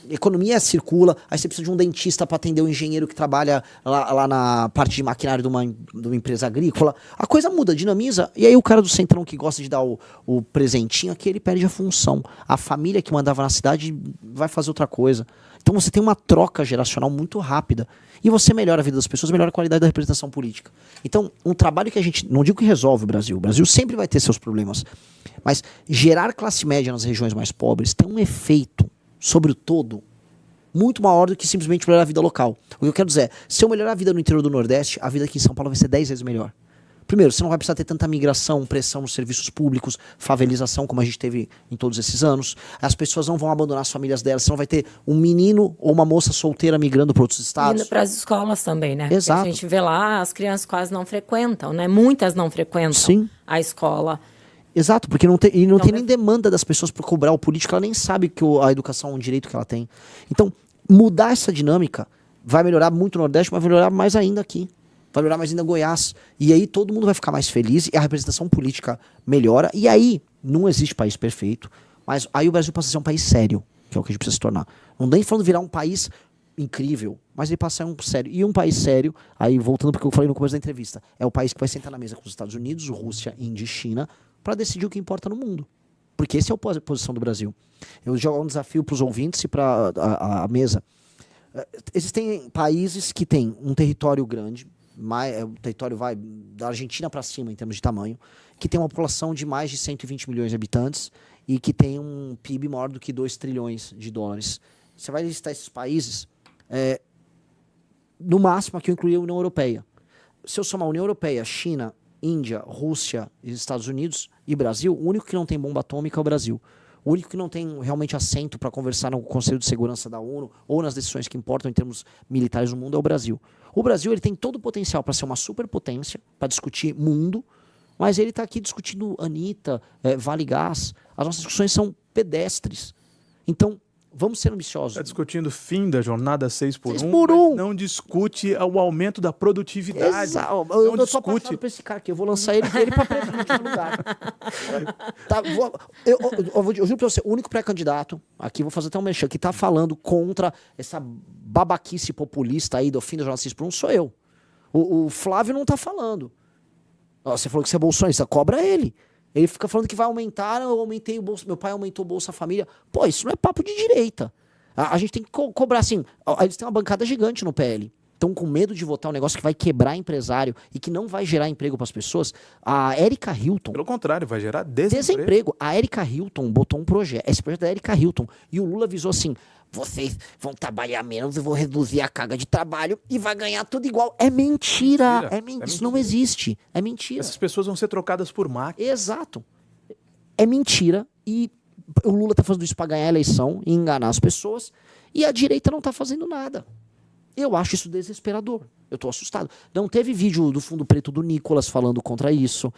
Economia circula, aí você precisa de um dentista para atender o engenheiro que trabalha lá na parte de maquinário de uma empresa agrícola. A coisa muda, dinamiza, e aí o cara do centrão que gosta de dar o presentinho aqui, ele perde a função. A família que mandava na cidade vai fazer outra coisa. Então você tem uma troca geracional muito rápida e você melhora a vida das pessoas, melhora a qualidade da representação política. Então, um trabalho que a gente, não digo que resolve o Brasil sempre vai ter seus problemas, mas gerar classe média nas regiões mais pobres tem um efeito sobre o todo muito maior do que simplesmente melhorar a vida local. O que eu quero dizer é, se eu melhorar a vida no interior do Nordeste, a vida aqui em São Paulo vai ser 10 vezes melhor. Primeiro, você não vai precisar ter tanta migração, pressão nos serviços públicos, favelização, como a gente teve em todos esses anos. As pessoas não vão abandonar as famílias delas. Você não vai ter um menino ou uma moça solteira migrando para outros estados. Indo para as escolas também, né? Exato. Porque a gente vê lá, as crianças quase não frequentam, né? Muitas não frequentam Sim. a escola. Exato, porque não tem nem demanda das pessoas por cobrar o político. Ela nem sabe que a educação é um direito que ela tem. Então, mudar essa dinâmica vai melhorar muito o Nordeste, mas vai melhorar mais ainda aqui. Vai melhorar mais ainda Goiás. E aí todo mundo vai ficar mais feliz e a representação política melhora. E aí não existe país perfeito, mas aí o Brasil passa a ser um país sério, que é o que a gente precisa se tornar. Não nem falando virar um país incrível, mas ele passa a ser um sério. E um país sério, aí voltando porque eu falei no começo da entrevista, é o país que vai sentar na mesa com os Estados Unidos, Rússia, Índia e China para decidir o que importa no mundo. Porque essa é a posição do Brasil. Eu jogo um desafio para os ouvintes e para a mesa. Existem países que têm um território grande, o território vai da Argentina para cima em termos de tamanho, que tem uma população de mais de 120 milhões de habitantes e que tem um PIB maior do que 2 trilhões de dólares. Você vai listar esses países, no máximo aqui eu incluí a União Europeia. Se eu somar a União Europeia, China, Índia, Rússia, Estados Unidos e Brasil, o único que não tem bomba atômica é o Brasil. O único que não tem realmente assento para conversar no Conselho de Segurança da ONU ou nas decisões que importam em termos militares no mundo é o Brasil. O Brasil ele tem todo o potencial para ser uma superpotência, para discutir mundo, mas ele está aqui discutindo Anitta, Vale Gás. As nossas discussões são pedestres. Então, vamos ser ambiciosos. Está discutindo o fim da jornada 6 por 1, mas não discute o aumento da produtividade. Exato. Não Eu tô discute... apaixonado por esse cara aqui. Eu vou lançar ele para presidente no lugar. Tá, eu juro para você, o único pré-candidato, aqui vou fazer até um merchan, que tá falando contra essa babaquice populista aí do fim da jornada 6 por 1 sou eu. O Flávio não tá falando. Você falou que você é bolsonarista, cobra ele. Ele fica falando que vai aumentar, eu aumentei o Bolsa, meu pai aumentou o Bolsa Família. Pô, isso não é papo de direita. A gente tem que cobrar assim, eles têm uma bancada gigante no PL. Estão com medo de votar um negócio que vai quebrar empresário e que não vai gerar emprego para as pessoas. A Erika Hilton... Pelo contrário, vai gerar desemprego. A Erika Hilton botou um projeto, esse projeto é da Erika Hilton, e o Lula avisou assim, vocês vão trabalhar menos, eu vou reduzir a carga de trabalho e vai ganhar tudo igual. É mentira. Isso não existe. É mentira. Essas pessoas vão ser trocadas por máquinas. Exato. É mentira e o Lula tá fazendo isso para ganhar a eleição e enganar as pessoas e a direita não tá fazendo nada. Eu acho isso desesperador. Eu tô assustado. Não teve vídeo do Fundo Preto do Nicolas falando contra isso.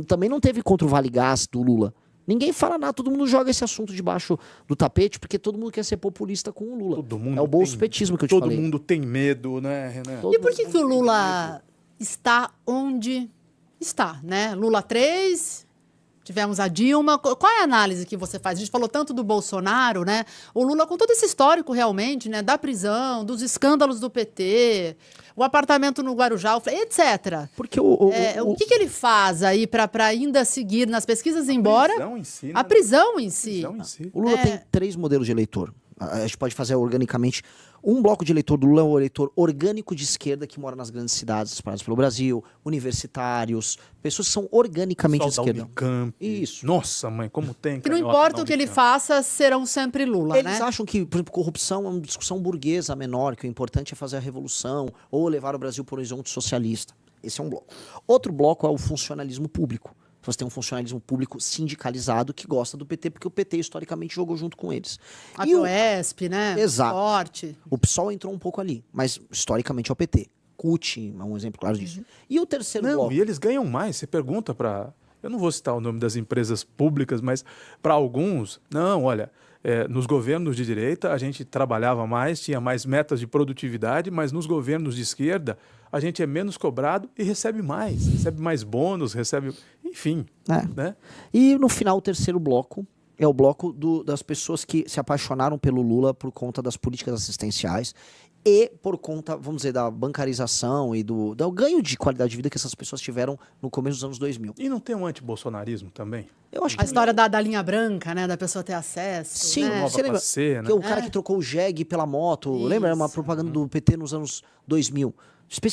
Também não teve contra o Vale Gás do Lula. Ninguém fala nada, todo mundo joga esse assunto debaixo do tapete, porque todo mundo quer ser populista com o Lula. É o bolsopetismo que eu te falei. Todo mundo tem medo, né, Renan? E por que o Lula está onde está, né? Lula 3, tivemos a Dilma. Qual é a análise que você faz? A gente falou tanto do Bolsonaro, né? O Lula com todo esse histórico realmente, né? Da prisão, dos escândalos do PT, o apartamento no Guarujá, etc. Porque o que ele faz aí para ainda seguir nas pesquisas, embora a prisão em si. O Lula tem 3 modelos de eleitor. A gente pode fazer organicamente. Um bloco de eleitor do Lula é o eleitor orgânico de esquerda que mora nas grandes cidades espalhadas pelo Brasil, universitários, pessoas que são organicamente de esquerda. Isso. Nossa, mãe, como tem. Que não importa o que ele faça, serão sempre Lula, Eles acham que, por exemplo, corrupção é uma discussão burguesa menor, que o importante é fazer a revolução ou levar o Brasil para o horizonte socialista. Esse é um bloco. Outro bloco é o funcionalismo público. Você tem um funcionalismo público sindicalizado que gosta do PT, porque o PT historicamente jogou junto com eles. A UESP, né? Exato. Forte. O PSOL entrou um pouco ali, mas historicamente é o PT. discute, é um exemplo claro disso. E o terceiro Não, bloco? e eles ganham mais. Você pergunta para... Eu não vou citar o nome das empresas públicas, mas para alguns, não, olha, nos governos de direita a gente trabalhava mais, tinha mais metas de produtividade, mas nos governos de esquerda a gente é menos cobrado e recebe mais bônus, recebe... Enfim, né? E no final, o terceiro bloco é o bloco das pessoas que se apaixonaram pelo Lula por conta das políticas assistenciais e por conta, vamos dizer, da bancarização e do ganho de qualidade de vida que essas pessoas tiveram no começo dos anos 2000. E não tem um antibolsonarismo também? Eu acho que A história da linha branca, né? Da pessoa ter acesso. sim, né? você lembra? Passeia, né? Que o cara que trocou o jegue pela moto, Isso. lembra? Era uma propaganda do PT nos anos 2000.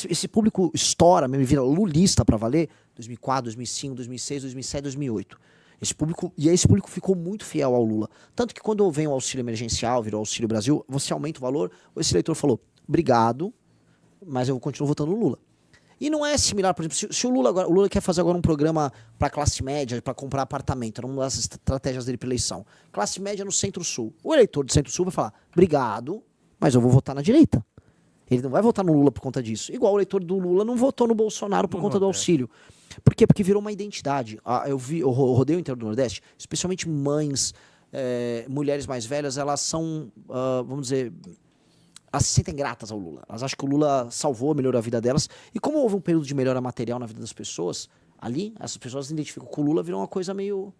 Esse público estoura, mesmo vira lulista pra valer, 2004, 2005, 2006, 2007, 2008. Esse público ficou muito fiel ao Lula. Tanto que quando vem o auxílio emergencial, virou Auxílio Brasil, você aumenta o valor, esse eleitor falou, obrigado, mas eu continuo votando no Lula. E não é similar, por exemplo, se o Lula quer fazer agora um programa para classe média, para comprar apartamento, era uma das estratégias dele para eleição. Classe média no Centro-Sul. O eleitor do Centro-Sul vai falar, obrigado, mas eu vou votar na direita. Ele não vai votar no Lula por conta disso. Igual o eleitor do Lula não votou no Bolsonaro por conta do auxílio. Por quê? Porque virou uma identidade. Eu rodei o interior do Nordeste, especialmente mães, mulheres mais velhas, elas são, vamos dizer, elas se sentem gratas ao Lula. Elas acham que o Lula salvou, melhorou a vida delas. E como houve um período de melhora material na vida das pessoas, ali, essas pessoas se identificam com o Lula, virou uma coisa meio...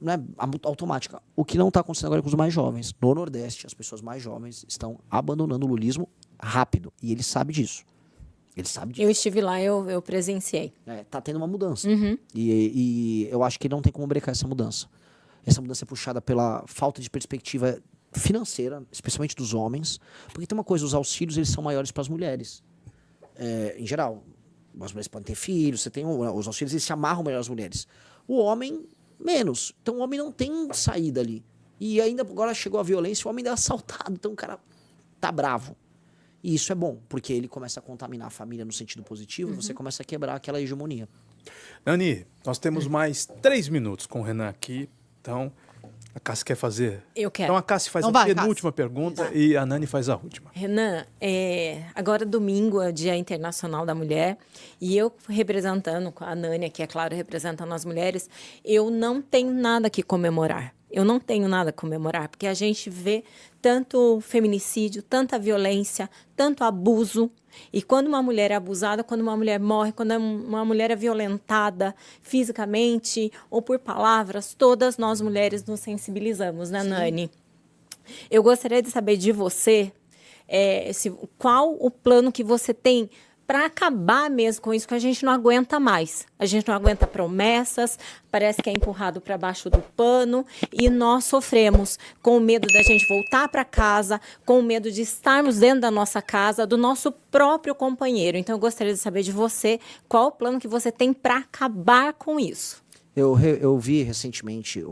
Não é automática. O que não está acontecendo agora com os mais jovens. No Nordeste, as pessoas mais jovens estão abandonando o lulismo rápido. E ele sabe disso. Ele sabe disso. Eu estive lá, eu presenciei. Tá tendo uma mudança. E eu acho que não tem como brecar essa mudança. Essa mudança é puxada pela falta de perspectiva financeira, especialmente dos homens. Porque tem uma coisa, os auxílios eles são maiores para as mulheres. Em geral. As mulheres podem ter filhos, você tem os auxílios, eles se amarram melhor às mulheres. O homem... menos. Então o homem não tem saída ali. E ainda agora chegou a violência, o homem é assaltado, então o cara tá bravo. E isso é bom, porque ele começa a contaminar a família no sentido positivo e você começa a quebrar aquela hegemonia. Nani, nós temos mais 3 minutos com o Renan aqui, então a Cássia quer fazer? Eu quero. Então a Cássia faz Então a vai, penúltima pergunta e a Nani faz a última. Renan, agora domingo é o Dia Internacional da Mulher e eu representando a Nani, que é claro, representando as mulheres, eu não tenho nada que comemorar. Eu não tenho nada a comemorar, porque a gente vê tanto feminicídio, tanta violência, tanto abuso. E quando uma mulher é abusada, quando uma mulher morre, quando uma mulher é violentada fisicamente ou por palavras, todas nós mulheres nos sensibilizamos, né, Nani? Eu gostaria de saber de você qual o plano que você tem para acabar mesmo com isso, que a gente não aguenta mais. A gente não aguenta promessas, parece que é empurrado para baixo do pano e nós sofremos com o medo da gente voltar para casa, com o medo de estarmos dentro da nossa casa, do nosso próprio companheiro. Então eu gostaria de saber de você qual o plano que você tem para acabar com isso. Eu vi recentemente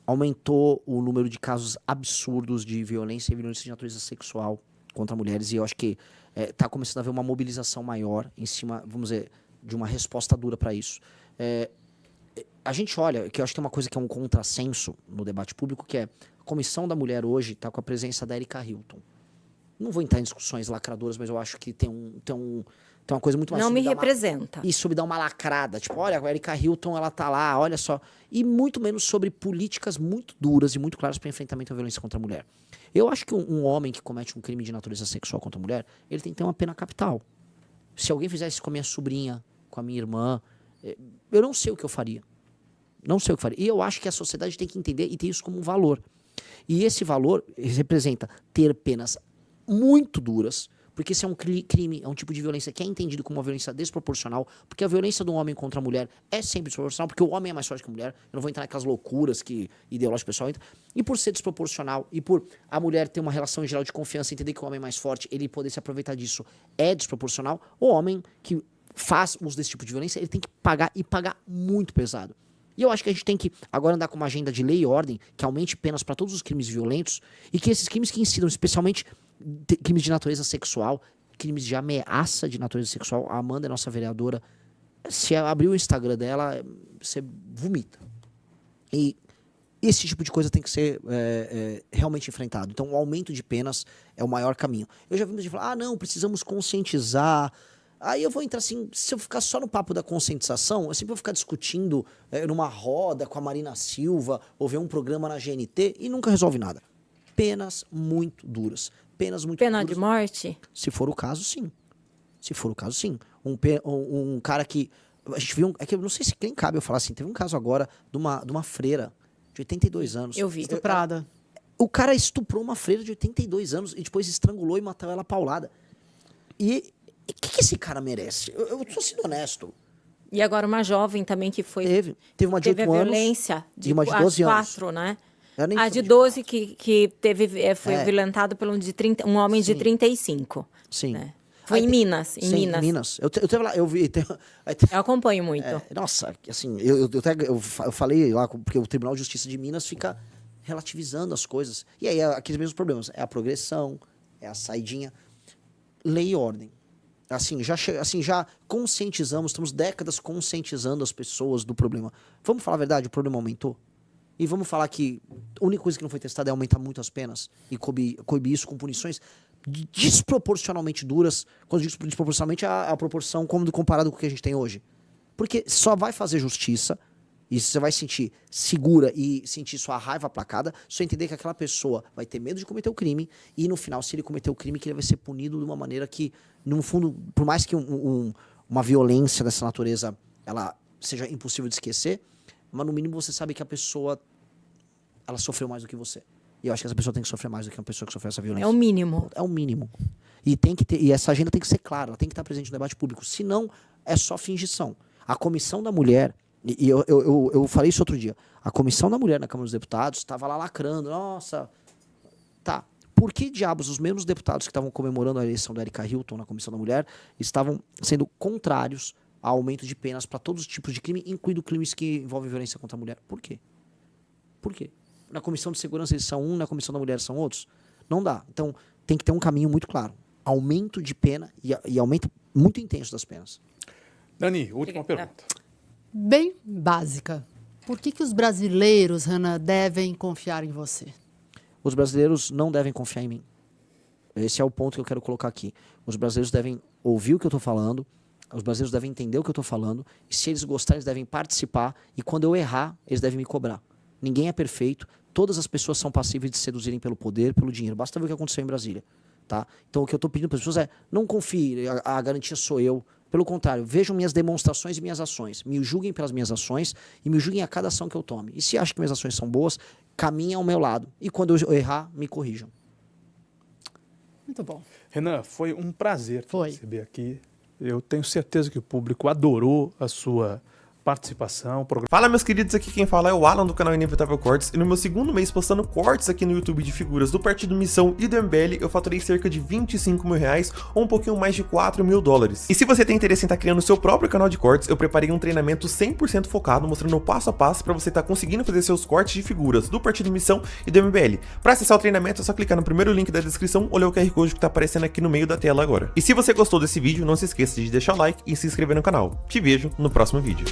aumentou o número de casos absurdos de violência e violência de natureza sexual contra mulheres e eu acho que está começando a haver uma mobilização maior em cima, vamos dizer, de uma resposta dura para isso. A gente olha, que eu acho que tem uma coisa que é um contrassenso no debate público, que é a Comissão da Mulher hoje está com a presença da Erika Hilton. Não vou entrar em discussões lacradoras, mas eu acho que tem uma coisa muito mais... Não me representa. Isso me dá uma lacrada. Tipo, olha, a Erika Hilton, ela tá lá, olha só. E muito menos sobre políticas muito duras e muito claras para enfrentamento à violência contra a mulher. Eu acho que um homem que comete um crime de natureza sexual contra a mulher, ele tem que ter uma pena capital. Se alguém fizesse isso com a minha sobrinha, com a minha irmã, eu não sei o que eu faria. Não sei o que eu faria. E eu acho que a sociedade tem que entender e ter isso como um valor. E esse valor representa ter penas muito duras, porque isso é um crime, é um tipo de violência que é entendido como uma violência desproporcional, porque a violência do homem contra a mulher é sempre desproporcional, porque o homem é mais forte que a mulher. Eu não vou entrar naquelas loucuras que ideológico pessoal entra. E por ser desproporcional, e por a mulher ter uma relação em geral de confiança, entender que o homem é mais forte, ele poder se aproveitar disso é desproporcional, o homem que faz uso desse tipo de violência, ele tem que pagar e pagar muito pesado. E eu acho que a gente tem que agora andar com uma agenda de lei e ordem que aumente penas para todos os crimes violentos e que esses crimes que incidam, especialmente crimes de natureza sexual, crimes de ameaça de natureza sexual, a Amanda é nossa vereadora, se abrir o Instagram dela, você vomita. E esse tipo de coisa tem que ser realmente enfrentado. Então, o aumento de penas é o maior caminho. Eu já vi muita gente falar, não, precisamos conscientizar. Aí eu vou entrar assim, se eu ficar só no papo da conscientização, eu sempre vou ficar discutindo numa roda com a Marina Silva, ou ver um programa na GNT, e nunca resolve nada. Penas muito duras. Penas muito Pena duras. de morte? Se for o caso, sim. Se for o caso, sim. Um cara que... A gente viu... É que eu não sei se nem cabe eu falar assim. Teve um caso agora de uma freira de 82 anos. Eu vi. Estuprada. O cara estuprou uma freira de 82 anos e depois estrangulou e matou ela paulada. E o que esse cara merece? Eu tô sendo honesto. E agora uma jovem também que foi... Teve uma de 8 a anos. violência e uma de 12 anos. 4, né? A de 12 que foi violentado por um homem de Sim. 35. Sim. Né? Foi em Minas. Em Minas. Em Minas. Eu teve lá, eu vi. Eu acompanho muito. Nossa, assim, eu falei lá, porque o Tribunal de Justiça de Minas fica relativizando as coisas. E aí, aqueles mesmos problemas. É a progressão, é a saidinha. Lei e ordem. Assim, já conscientizamos, estamos décadas conscientizando as pessoas do problema. Vamos falar a verdade, o problema aumentou? E vamos falar que a única coisa que não foi testada é aumentar muito as penas e coibir isso com punições desproporcionalmente duras. Quando eu digo desproporcionalmente, a proporção comparado com o que a gente tem hoje. Porque só vai fazer justiça e você vai sentir segura e sentir sua raiva aplacada se você entender que aquela pessoa vai ter medo de cometer o crime e no final, se ele cometer o crime, que ele vai ser punido de uma maneira que, no fundo, por mais que uma violência dessa natureza ela seja impossível de esquecer, mas no mínimo você sabe que a pessoa ela sofreu mais do que você. E eu acho que essa pessoa tem que sofrer mais do que uma pessoa que sofreu essa violência. É o mínimo. É o mínimo. E essa agenda tem que ser clara, ela tem que estar presente no debate público. Senão, é só fingição. A Comissão da Mulher, e eu falei isso outro dia, a Comissão da Mulher na Câmara dos Deputados estava lá lacrando. Nossa, tá. Por que diabos os mesmos deputados que estavam comemorando a eleição da Erika Hilton na Comissão da Mulher estavam sendo contrários ao aumento de penas para todos os tipos de crime, incluindo crimes que envolvem violência contra a mulher? Por quê? Por quê? Na Comissão de Segurança eles são um, na Comissão da Mulher são outros? Não dá. Então, tem que ter um caminho muito claro. Aumento de pena e aumento muito intenso das penas. Dani, última pergunta. Bem básica. Por que os brasileiros, Renan, devem confiar em você? Os brasileiros não devem confiar em mim. Esse é o ponto que eu quero colocar aqui. Os brasileiros devem ouvir o que eu estou falando, os brasileiros devem entender o que eu estou falando, e se eles gostarem, eles devem participar, e quando eu errar, eles devem me cobrar. Ninguém é perfeito, todas as pessoas são passíveis de seduzirem pelo poder, pelo dinheiro. Basta ver o que aconteceu em Brasília. Tá? Então o que eu estou pedindo para as pessoas é, não confie, a garantia sou eu. Pelo contrário, vejam minhas demonstrações e minhas ações. Me julguem pelas minhas ações e me julguem a cada ação que eu tome. E se acham que minhas ações são boas, caminhem ao meu lado. E quando eu errar, me corrijam. Muito bom. Renan, foi um prazer te Foi. receber aqui. Eu tenho certeza que o público adorou a sua participação. Fala, meus queridos, aqui quem fala é o Alan do canal Inevitável Cortes, e no meu segundo mês postando cortes aqui no YouTube de figuras do Partido Missão e do MBL, eu faturei cerca de 25 mil reais, ou um pouquinho mais de 4 mil dólares. E se você tem interesse em estar criando o seu próprio canal de cortes, eu preparei um treinamento 100% focado, mostrando o passo a passo para você estar conseguindo fazer seus cortes de figuras do Partido Missão e do MBL. Para acessar o treinamento é só clicar no primeiro link da descrição ou ler o QR Code que está aparecendo aqui no meio da tela agora. E se você gostou desse vídeo, não se esqueça de deixar o like e se inscrever no canal. Te vejo no próximo vídeo.